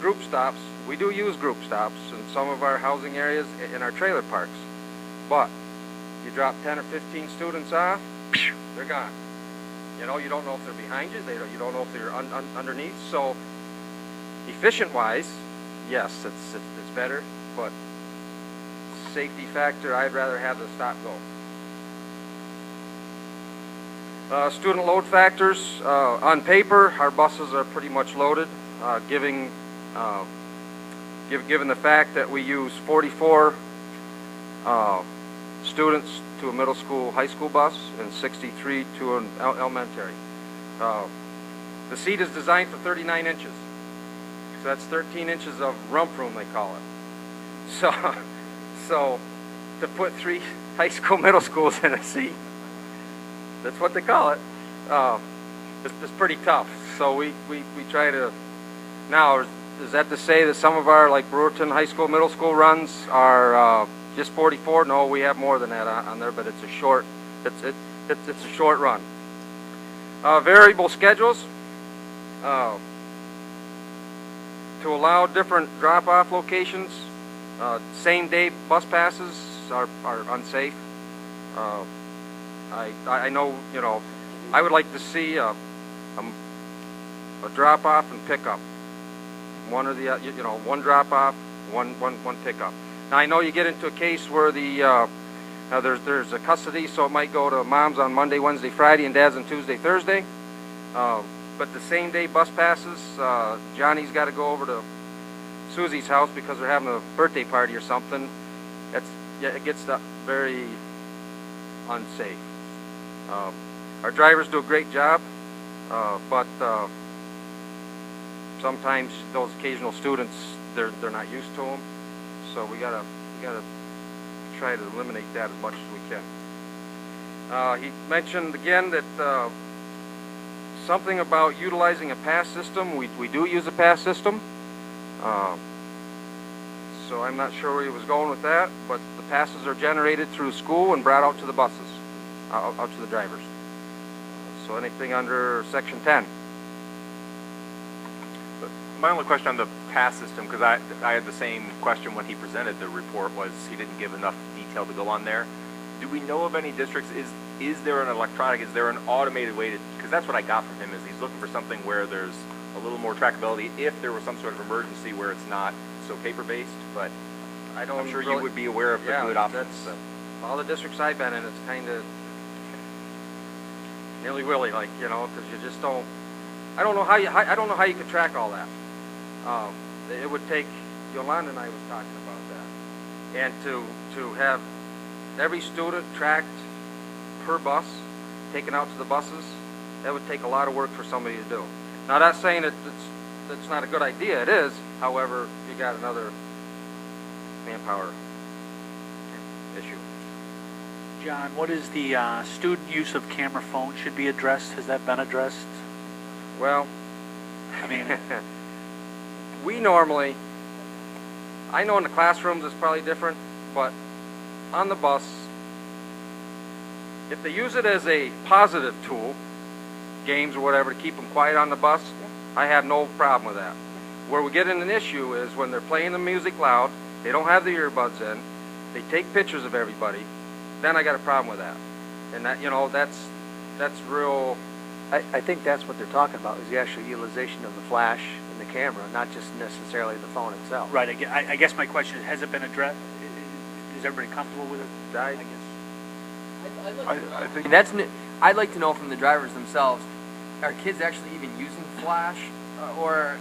Group stops, we do use group stops in some of our housing areas in our trailer parks, but you drop 10 or 15 students off, they're gone. You don't know if they're behind you, you don't know if they're underneath, so efficient-wise, yes, it's better, but safety factor, I'd rather have the stop-go. Student load factors. On paper, our buses are pretty much loaded, given the fact that we use 44 students to a middle school, high school bus, and 63 to an elementary. The seat is designed for 39 inches. So that's 13 inches of rump room, they call it. So to put 3 high school, middle schools in a seat, that's what they call it. It's pretty tough. So we try to. Now, is that to say that some of our, like Brewerton High School, middle school runs are just 44? No, we have more than that on there, but it's a short. It's a short run. Variable schedules. To allow different drop-off locations. Same-day bus passes are unsafe. I know, you know, I would like to see a drop off and pickup. One or the, you know, one drop off, one pickup. Now I know you get into a case where the now there's a custody, so it might go to mom's on Monday, Wednesday, Friday, and dad's on Tuesday, Thursday. But the same day bus passes, Johnny's got to go over to Susie's house because they're having a birthday party or something. Yeah, it gets very unsafe. Our drivers do a great job, but sometimes those occasional students, they're not used to them. So we gotta try to eliminate that as much as we can. He mentioned again that something about utilizing a pass system. We do use a pass system. So I'm not sure where he was going with that, but the passes are generated through school and brought out to the buses, out to the drivers. So anything under Section 10. My only question on the pass system, because I had the same question when he presented the report, was he didn't give enough detail to go on there. Do we know of any districts, is there an electronic, is there an automated way to, because that's what I got from him, is he's looking for something where there's a little more trackability if there was some sort of emergency where it's not so paper-based, but I'm sure you would be aware of the good options. All the districts I've been in, it's kind of nilly-willy, like, you know, because you just don't, I don't know how you could track all that. It would take, Yolanda and I was talking about that, and to have every student tracked per bus, taken out to the buses, that would take a lot of work for somebody to do. Now, that's saying it's not a good idea. It is. However, you got another manpower issue. John, what is the student use of camera phones should be addressed? Has that been addressed? Well, I mean, we normally, I know in the classrooms it's probably different, but on the bus, if they use it as a positive tool, games or whatever, to keep them quiet on the bus, I have no problem with that. Where we get in an issue is when they're playing the music loud, they don't have the earbuds in, they take pictures of everybody, then I got a problem with that. And that, you know, that's real. I think that's what they're talking about, is the actual utilization of the flash and the camera, not just necessarily the phone itself. right. I guess my question is, has it been addressed? Is everybody comfortable with it? I guess. I think I'd like to know from the drivers themselves, are kids actually even using flash? Or,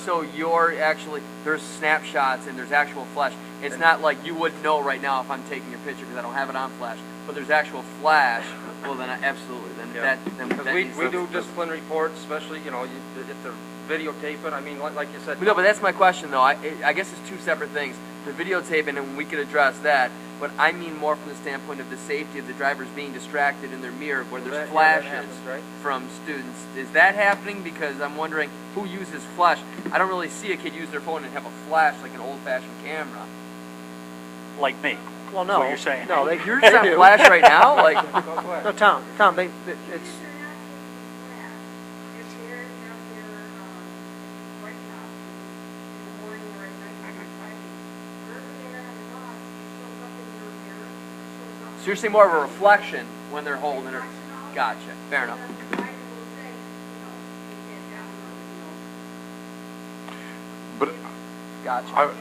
so you're actually, there's snapshots and there's actual flash. It's not like you wouldn't know right now if I'm taking your picture because I don't have it on flash, but there's actual flash. Well, then absolutely. Then we do discipline reports, especially, you know, if they're videotaping. I mean, like you said. No, but that's my question, though. I guess it's two separate things. The videotaping, and we could address that, but I mean more from the standpoint of the safety of the drivers being distracted in their mirror where there's flashes happens, right? from students. Is that happening? Because I'm wondering who uses flash. I don't really see a kid use their phone and have a flash like an old-fashioned camera. Like me. Well, no. That's what you're saying. No, You're just on flash right now? Like, No, Tom, it's, so you're saying more of a reflection when they're holding it. Gotcha. Fair enough. but Gotcha.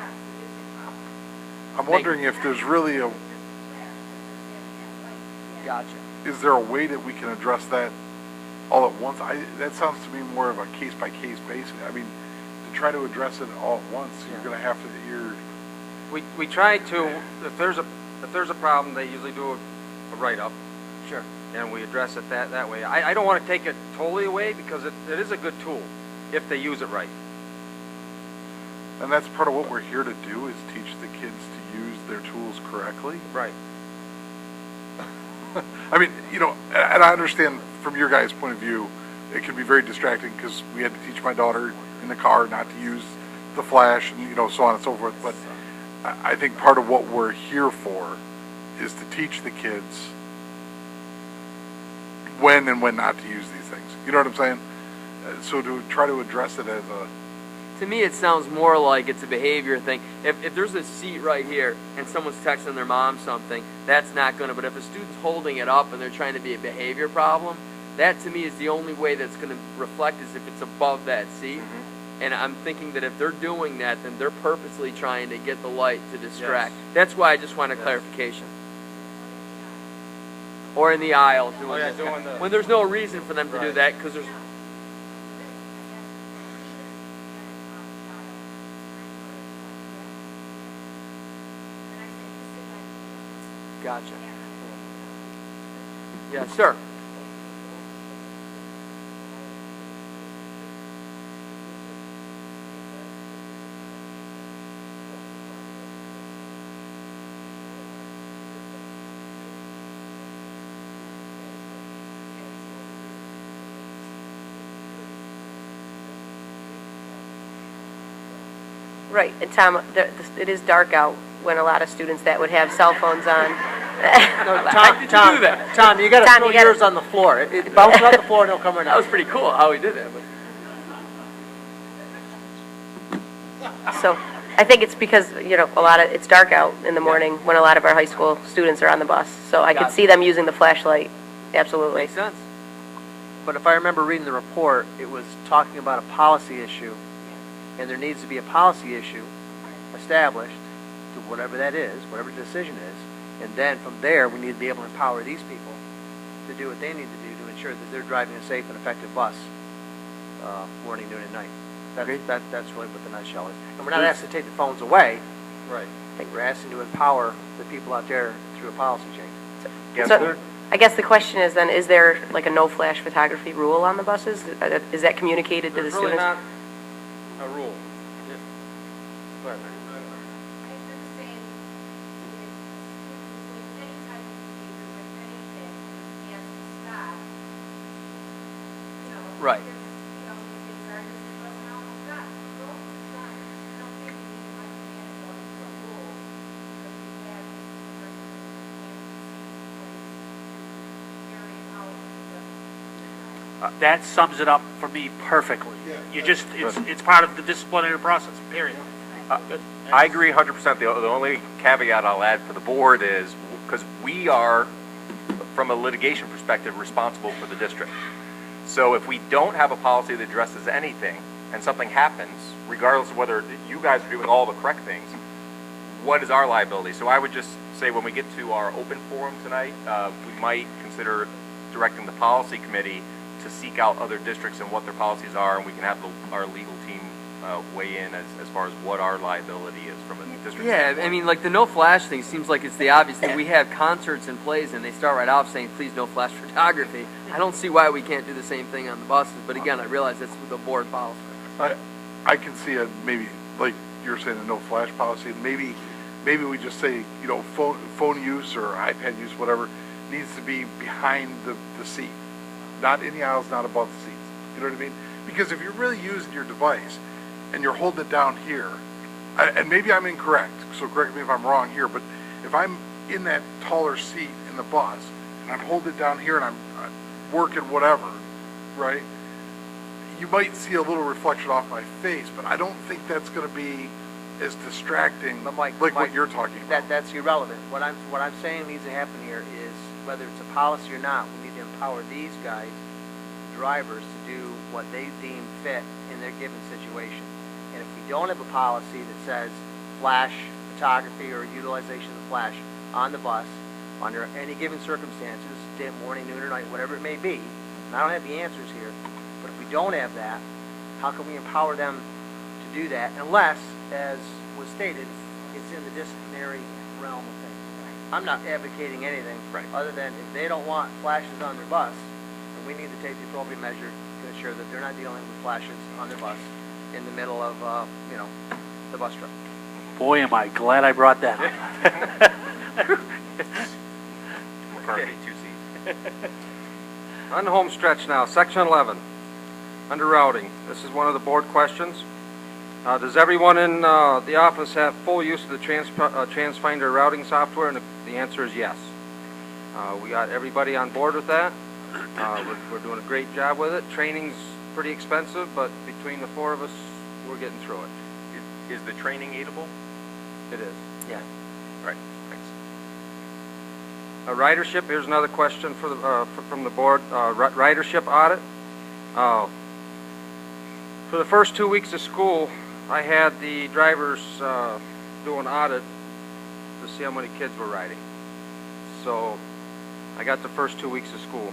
I'm wondering if there's really Gotcha. is there a way that we can address that all at once? That sounds to me more of a case-by-case basis. I mean, to try to address it all at once, you're going to have to, We try to, if there's a problem, they usually do a write-up. Sure. And we address it that way. I don't want to take it totally away because it is a good tool if they use it right. and that's part of what we're here to do, is teach the kids to use their tools correctly. Right. I mean, you know, and I understand from your guys' point of view, it can be very distracting because we had to teach my daughter in the car not to use the flash and, you know, so on and so forth. But I think part of what we're here for is to teach the kids when and when not to use these things. You know what I'm saying? So to try to address it as a To me, it sounds more like it's a behavior thing. If there's a seat right here and someone's texting their mom something, that's not gonna. But if a student's holding it up and they're trying to be a behavior problem, that to me is the only way that's gonna reflect is if it's above that seat. And I'm thinking that if they're doing that, then they're purposely trying to get the light to distract. Yes. That's why I just want a clarification. Or in the aisle doing this. doing the- When there's no reason for them to do Right. that, because there's. Gotcha. Yes, sir. Right, and Tom, it is dark out when a lot of students that would have cell phones on. No, How did you do that? Tom, you gotta Tom, throw you gotta- yours on the floor. It bounces off the floor and it'll come right That out. was pretty cool how he did that. But So I think it's because, it's dark out in the morning when a lot of our high school students are on the bus. So I could Gotcha. see them using the flashlight, absolutely. makes sense. But if I remember reading the report, it was talking about a policy issue, and there needs to be a policy issue established to whatever that is, whatever the decision is, and then from there, we need to be able to empower these people to do what they need to do to ensure that they're driving a safe and effective bus, morning, noon, and night. That's really what the nutshell is. And we're not asking to take the phones away. Right. We're asking to empower the people out there through a policy change. Yes, So sir. I guess the question is then, is there like a no flash photography rule on the buses? Is that communicated to the There's really students? not a rule. Go ahead. Right. That sums it up for me perfectly. You just, it's part of the disciplinary process, period. I agree 100%. The only caveat I'll add for the board is, because we are, from a litigation perspective, responsible for the district. So if we don't have a policy that addresses anything, and something happens, regardless of whether you guys are doing all the correct things, what is our liability? So I would just say when we get to our open forum tonight, we might consider directing the policy committee to seek out other districts and what their policies are, and we can have our legal team weigh in as far as what our liability is from a district Yeah, standpoint. I mean, like the no flash thing seems like it's the obvious thing. We have concerts and plays, and they start right off saying, "Please, no flash photography." I don't see why we can't do the same thing on the buses. But again, I realize that's the board policy. I can see a maybe, like you're saying, a no flash policy, and maybe we just say, phone use or iPad use, whatever, needs to be behind the seat, not in the aisles, not above the seats. You know what I mean? Because if you're really using your device and you're holding it down here, and maybe I'm incorrect, so correct me if I'm wrong here, but if I'm in that taller seat in the bus and I'm holding it down here and I'm working whatever, right? You might see a little reflection off my face, but I don't think that's going to be as distracting But Mike, what you're talking about. That's irrelevant. What I'm saying needs to happen here is, whether it's a policy or not, we need to empower these guys, drivers, to do what they deem fit in their given situation. And if we don't have a policy that says flash photography or utilization of flash on the bus under any given circumstances, day, morning, noon, or night, whatever it may be, and I don't have the answers here, but if we don't have that, how can we empower them to do that, unless, as was stated, it's in the disciplinary realm of things. I'm not advocating anything other than if they don't want flashes on their bus, then we need to take the appropriate measure to ensure that they're not dealing with flashes on their bus in the middle of, the bus trip. Boy, am I glad I brought that up. McCarthy, 2 seats. On the home stretch now, section 11, under routing. This is one of the board questions. Does everyone in the office have full use of the TransFinder routing software? And the answer is yes. We got everybody on board with that. We're doing a great job with it. Training's pretty expensive, but between the 4 of us, we're getting through it. Is the training aidable? It is. Yeah. All right, thanks. Ridership, here's another question for the, from the board. Ridership audit. For the first 2 weeks of school, I had the drivers do an audit to see how many kids were riding. So I got the first 2 weeks of school.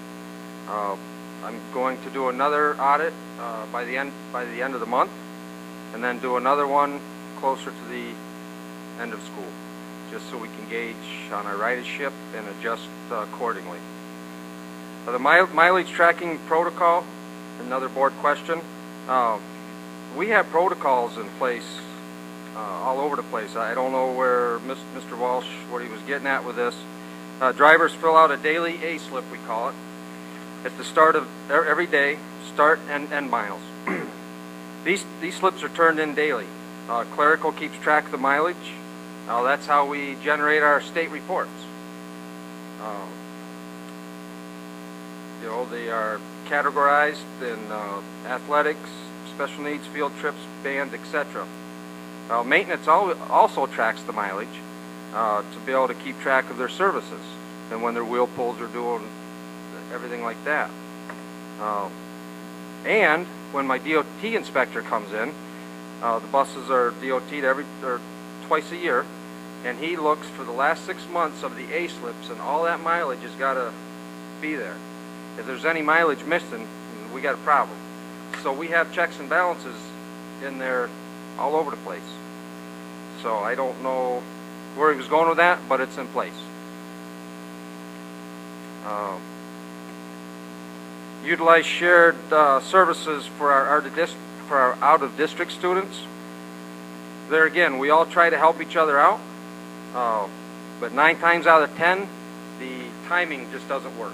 I'm going to do another audit by the end of the month, and then do another one closer to the end of school, just so we can gauge on our ridership and adjust accordingly. The mileage tracking protocol, another board question. We have protocols in place all over the place. I don't know where Mr. Walsh, what he was getting at with this. Drivers fill out a daily A-slip, we call it, at the start of every day, start and end miles. These slips are turned in daily. Clerical keeps track of the mileage. That's how we generate our state reports. You know, they are categorized in athletics, special needs, field trips, band, etc. Maintenance also tracks the mileage to be able to keep track of their services and when their wheel pulls are doing everything like that. And when my DOT inspector comes in, the buses are DOT'd twice a year, and he looks for the last 6 months of the A-slips, and all that mileage has got to be there. If there's any mileage missing, we got a problem. So we have checks and balances in there all over the place. So I don't know where he was going with that, but it's in place. Utilize shared services for our out-of-district students. There again, we all try to help each other out, but 9 times out of 10, the timing just doesn't work.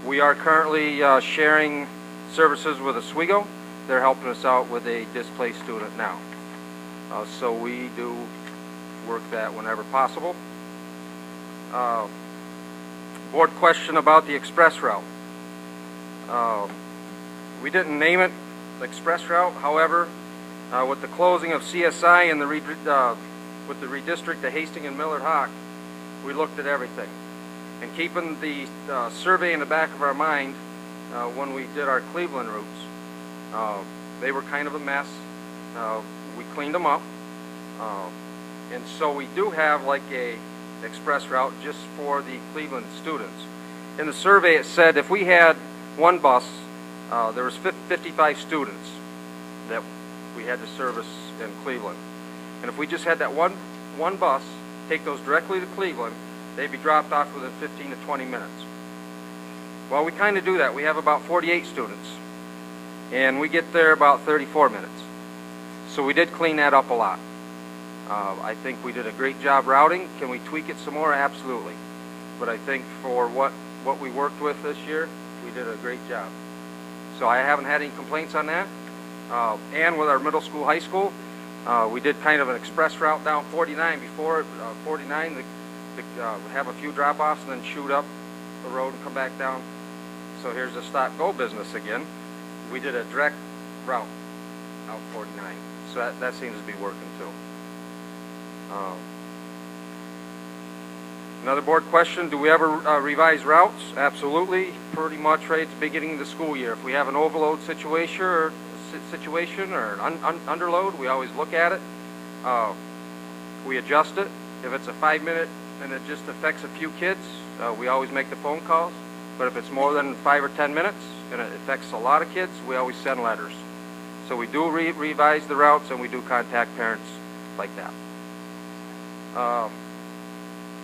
We are currently sharing services with Oswego. They're helping us out with a displaced student now. So we do work that whenever possible. Board question about the express route. We didn't name it express route. However, with the closing of CSI and with the redistrict to Hastings and Millard Hawk, we looked at everything. And keeping the survey in the back of our mind when we did our Cleveland routes, they were kind of a mess. We cleaned them up. And so we do have like a express route just for the Cleveland students. In the survey it said if we had one bus, there was 55 students that we had to service in Cleveland. And if we just had that one bus, take those directly to Cleveland, they'd be dropped off within 15 to 20 minutes. Well, we kind of do that. We have about 48 students, and we get there about 34 minutes. So we did clean that up a lot. I think we did a great job routing. Can we tweak it some more? Absolutely. But I think for what we worked with this year, we did a great job. So I haven't had any complaints on that. And with our middle school, high school, we did kind of an express route down 49 before 49. Would have a few drop-offs and then shoot up the road and come back down. So here's the stop-go business again. We did a direct route out 49. So that seems to be working too. Another board question, do we ever revise routes? Absolutely, pretty much right at the beginning of the school year. If we have an overload situation or an underload, we always look at it. We adjust it. If it's a 5-minute and it just affects a few kids, we always make the phone calls. But if it's more than 5 or 10 minutes and it affects a lot of kids, we always send letters. So we do revise the routes and we do contact parents like that.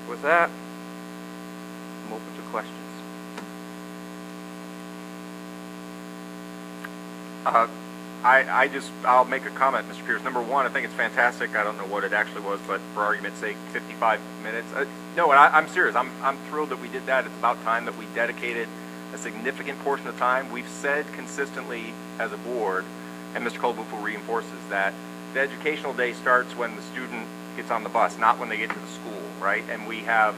With that, I'm open to questions. I'll make a comment, Mr. Pierce. Number one, I think it's fantastic. I don't know what it actually was, but for argument's sake, 55 minutes. No, and I'm serious. I'm thrilled that we did that. It's about time that we dedicated a significant portion of time. We've said consistently as a board, and Mr. Colbuffel reinforces that the educational day starts when the student gets on the bus, not when they get to the school, right? And we have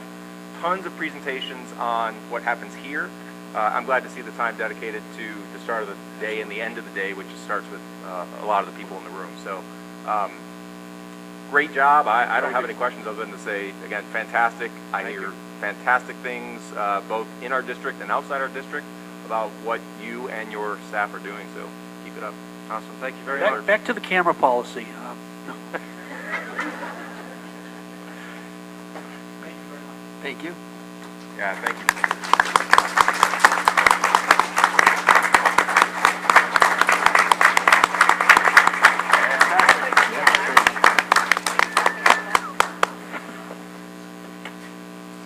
tons of presentations on what happens here, I'm glad to see the time dedicated to the start of the day and the end of the day, which starts with a lot of the people in the room. So, great job. I don't have any questions other than to say, again, fantastic. I hear fantastic things, both in our district and outside our district, about what you and your staff are doing. So, keep it up. Awesome. Thank you very much. Back to the camera policy. Thank you. Yeah, thank you.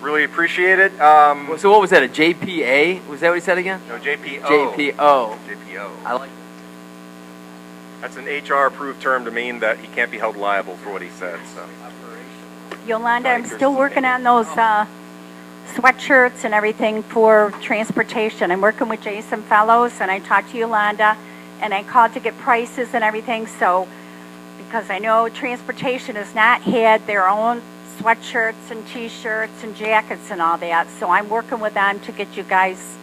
Really appreciate it. So what was that, a JPA? Was that what he said again? No, JPO. JPO. JPO. I like That's an HR-approved term to mean that he can't be held liable for what he said. So. Yolanda, I'm still working on those sweatshirts and everything for transportation. I'm working with Jason Fellows, and I talked to Yolanda, and I called to get prices and everything. So, because I know transportation has not had their own sweatshirts and T-shirts and jackets and all that. So I'm working with them to get you guys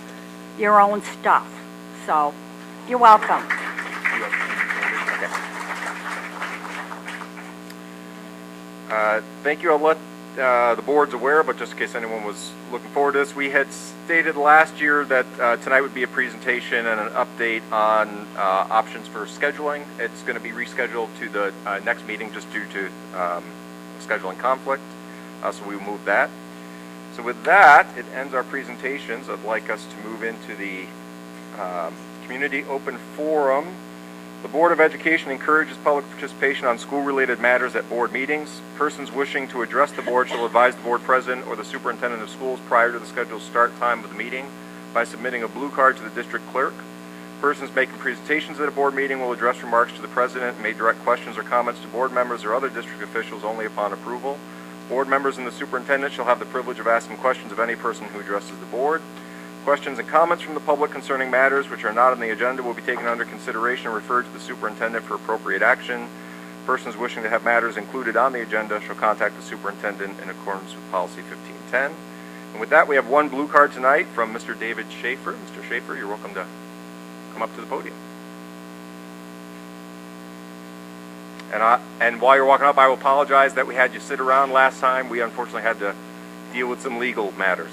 your own stuff. So, you're welcome. Thank you. I'll let the board's aware, but just in case anyone was looking forward to this, we had stated last year that tonight would be a presentation and an update on options for scheduling. It's going to be rescheduled to the next meeting just due to scheduling conflict, so we will move that. So with that, it ends our presentations. I'd like us to move into the community open forum. The Board of Education encourages public participation on school-related matters at board meetings. Persons wishing to address the board shall advise the board president or the superintendent of schools prior to the scheduled start time of the meeting by submitting a blue card to the district clerk. Persons making presentations at a board meeting will address remarks to the president and may direct questions or comments to board members or other district officials only upon approval. Board members and the superintendent shall have the privilege of asking questions of any person who addresses the board. Questions and comments from the public concerning matters which are not on the agenda will be taken under consideration and referred to the superintendent for appropriate action. Persons wishing to have matters included on the agenda shall contact the superintendent in accordance with policy 1510. And with that, we have one blue card tonight from Mr. David Schaefer. Mr. Schaefer, you're welcome to come up to the podium. And while you're walking up, I will apologize that we had you sit around last time. We unfortunately had to deal with some legal matters.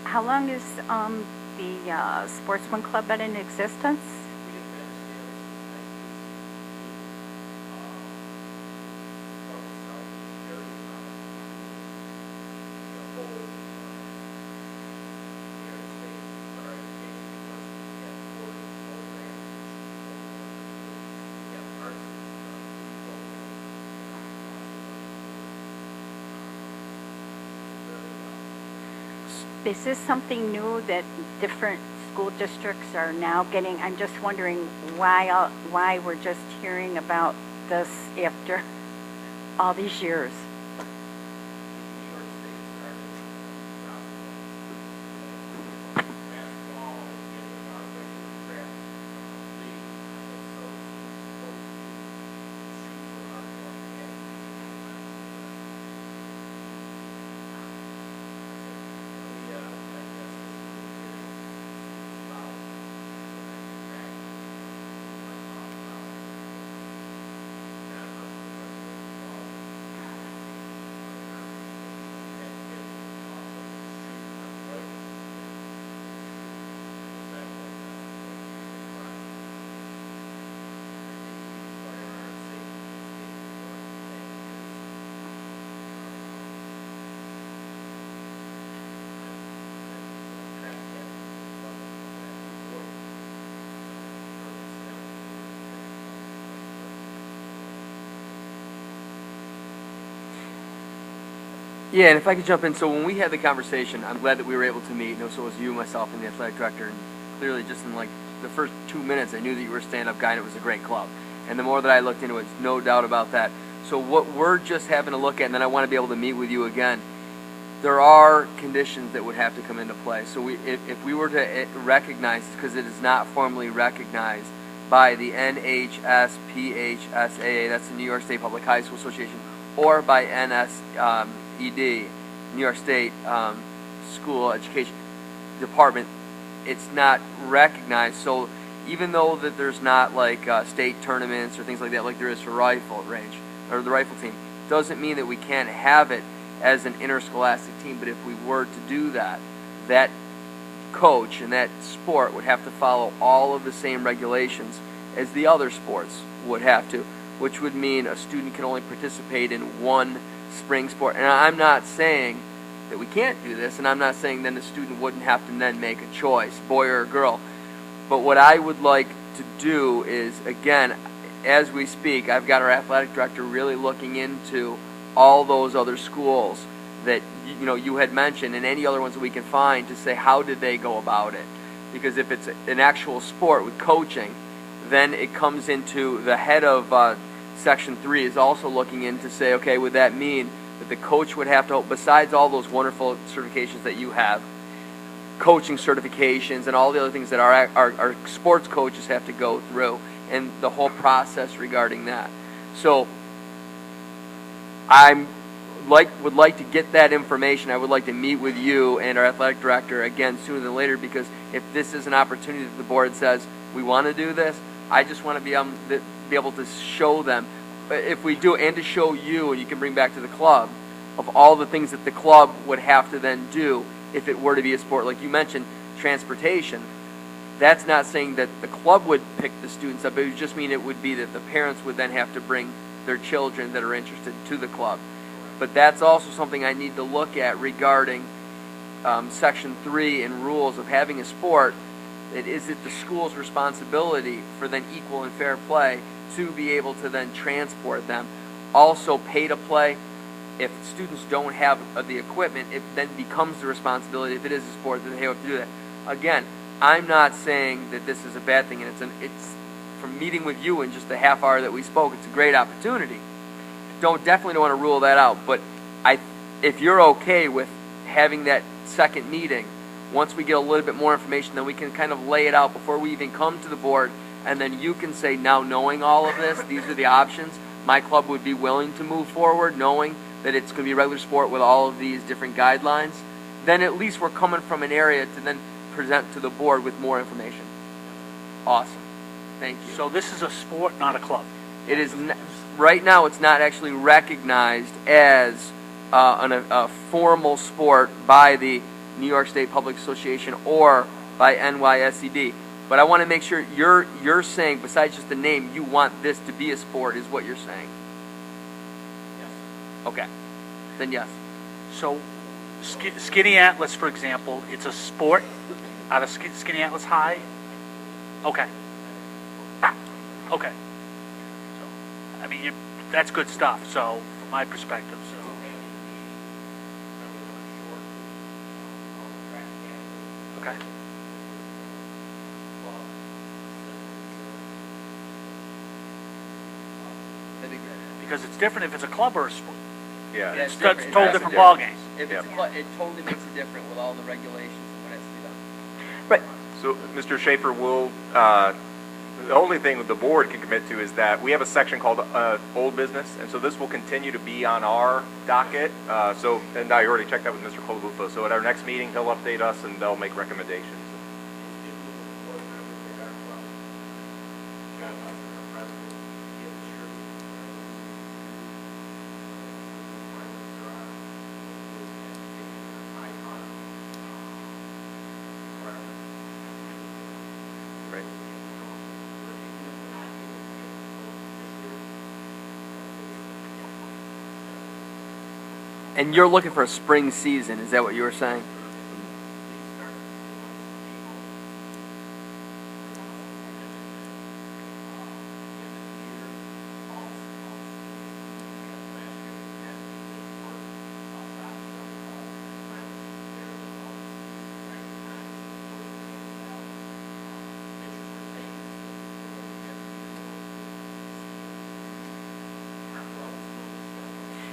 How long has the Sportsman Club been in existence? Is this something new that different school districts are now getting? I'm just wondering why we're just hearing about this after all these years. Yeah, and if I could jump in, so when we had the conversation, I'm glad that we were able to meet. So it was you, myself, and the athletic director. And clearly, just in like the first 2 minutes, I knew that you were a stand-up guy, and it was a great club. And the more that I looked into it, no doubt about that. So what we're just having to look at, and then I want to be able to meet with you again, there are conditions that would have to come into play. So if we were to recognize, because it is not formally recognized by the NHSPHSAA, that's the New York State Public High School Association, or by NSED, New York State School Education Department, it's not recognized. So even though that there's not like state tournaments or things like that, like there is for rifle range or the rifle team, doesn't mean that we can't have it as an interscholastic team. But if we were to do that, that coach and that sport would have to follow all of the same regulations as the other sports would have to, which would mean a student can only participate in one spring sport. And I'm not saying that we can't do this, and I'm not saying then the student wouldn't have to then make a choice, boy or girl. But what I would like to do is, again, as we speak, I've got our athletic director really looking into all those other schools that you had mentioned, and any other ones that we can find, to say how did they go about it. Because if it's an actual sport with coaching, then it comes into the head of Section 3 is also looking in to say, okay, would that mean that the coach would have to, besides all those wonderful certifications that you have, coaching certifications and all the other things that our sports coaches have to go through, and the whole process regarding that. So would like to get that information. I would like to meet with you and our athletic director again sooner than later, because if this is an opportunity that the board says we want to do this, I just want to be able to show them, if we do, and to show you, and you can bring back to the club, of all the things that the club would have to then do if it were to be a sport. Like you mentioned, transportation. That's not saying that the club would pick the students up. It would just mean it would be that the parents would then have to bring their children that are interested to the club. But that's also something I need to look at regarding Section 3 and rules of having a sport. Is it the school's responsibility for then equal and fair play to be able to then transport them? Also, pay to play. If students don't have the equipment, it then becomes the responsibility, if it is a sport, that they have to do that. Again, I'm not saying that this is a bad thing, and it's from meeting with you in just the half hour that we spoke, it's a great opportunity. Definitely don't want to rule that out, but if you're okay with having that second meeting, once we get a little bit more information, then we can kind of lay it out before we even come to the board, and then you can say, now knowing all of this, these are the options. My club would be willing to move forward, knowing that it's going to be a regular sport with all of these different guidelines. Then at least we're coming from an area to then present to the board with more information. Awesome. Thank you. So this is a sport, not a club. It is right now. It's not actually recognized as a formal sport by the New York State Public Association or by NYSED. But I want to make sure you're saying, besides just the name, you want this to be a sport, is what you're saying? Yes. Okay. Then yes. So, Skinny Atlas, for example, it's a sport out of Skinny Atlas High? Okay. Okay. So, I mean, that's good stuff, so, from my perspective, so. Okay. Because it's different if it's a club or a sport. Yeah. Yeah, It's different. total That's different different. ballgames. If Yep. it's a club, it totally makes it different with all the regulations and what has to be done. Right. So, Mr. Schaefer, the only thing the board can commit to is that we have a section called old business, and so this will continue to be on our docket. And I already checked that with Mr. Colabufo. So at our next meeting, he'll update us and they'll make recommendations. Right. And you're looking for a spring season, is that what you were saying?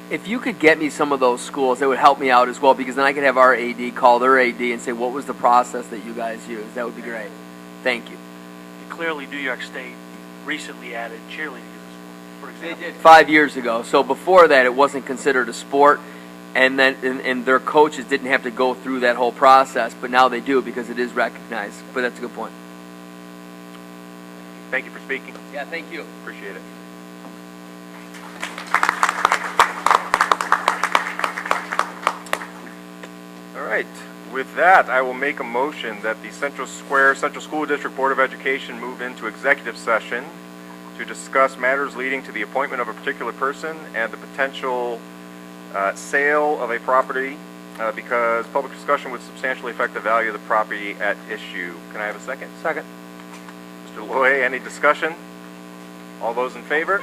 If you could get me some of those schools, it would help me out as well, because then I could have our AD call their AD and say, what was the process that you guys used? That would be great. Thank you. Clearly, New York State recently added cheerleading as a sport, for They example. did 5 years ago. So before that, it wasn't considered a sport, and then and their coaches didn't have to go through that whole process, but now they do because it is recognized. But that's a good point. Thank you for speaking. Yeah, thank you. Appreciate it. All right. With that, I will make a motion that the Central School District Board of Education move into executive session to discuss matters leading to the appointment of a particular person and the potential sale of a property because public discussion would substantially affect the value of the property at issue. Can I have a second? Second. Mr. Loy, any discussion? All those in favor?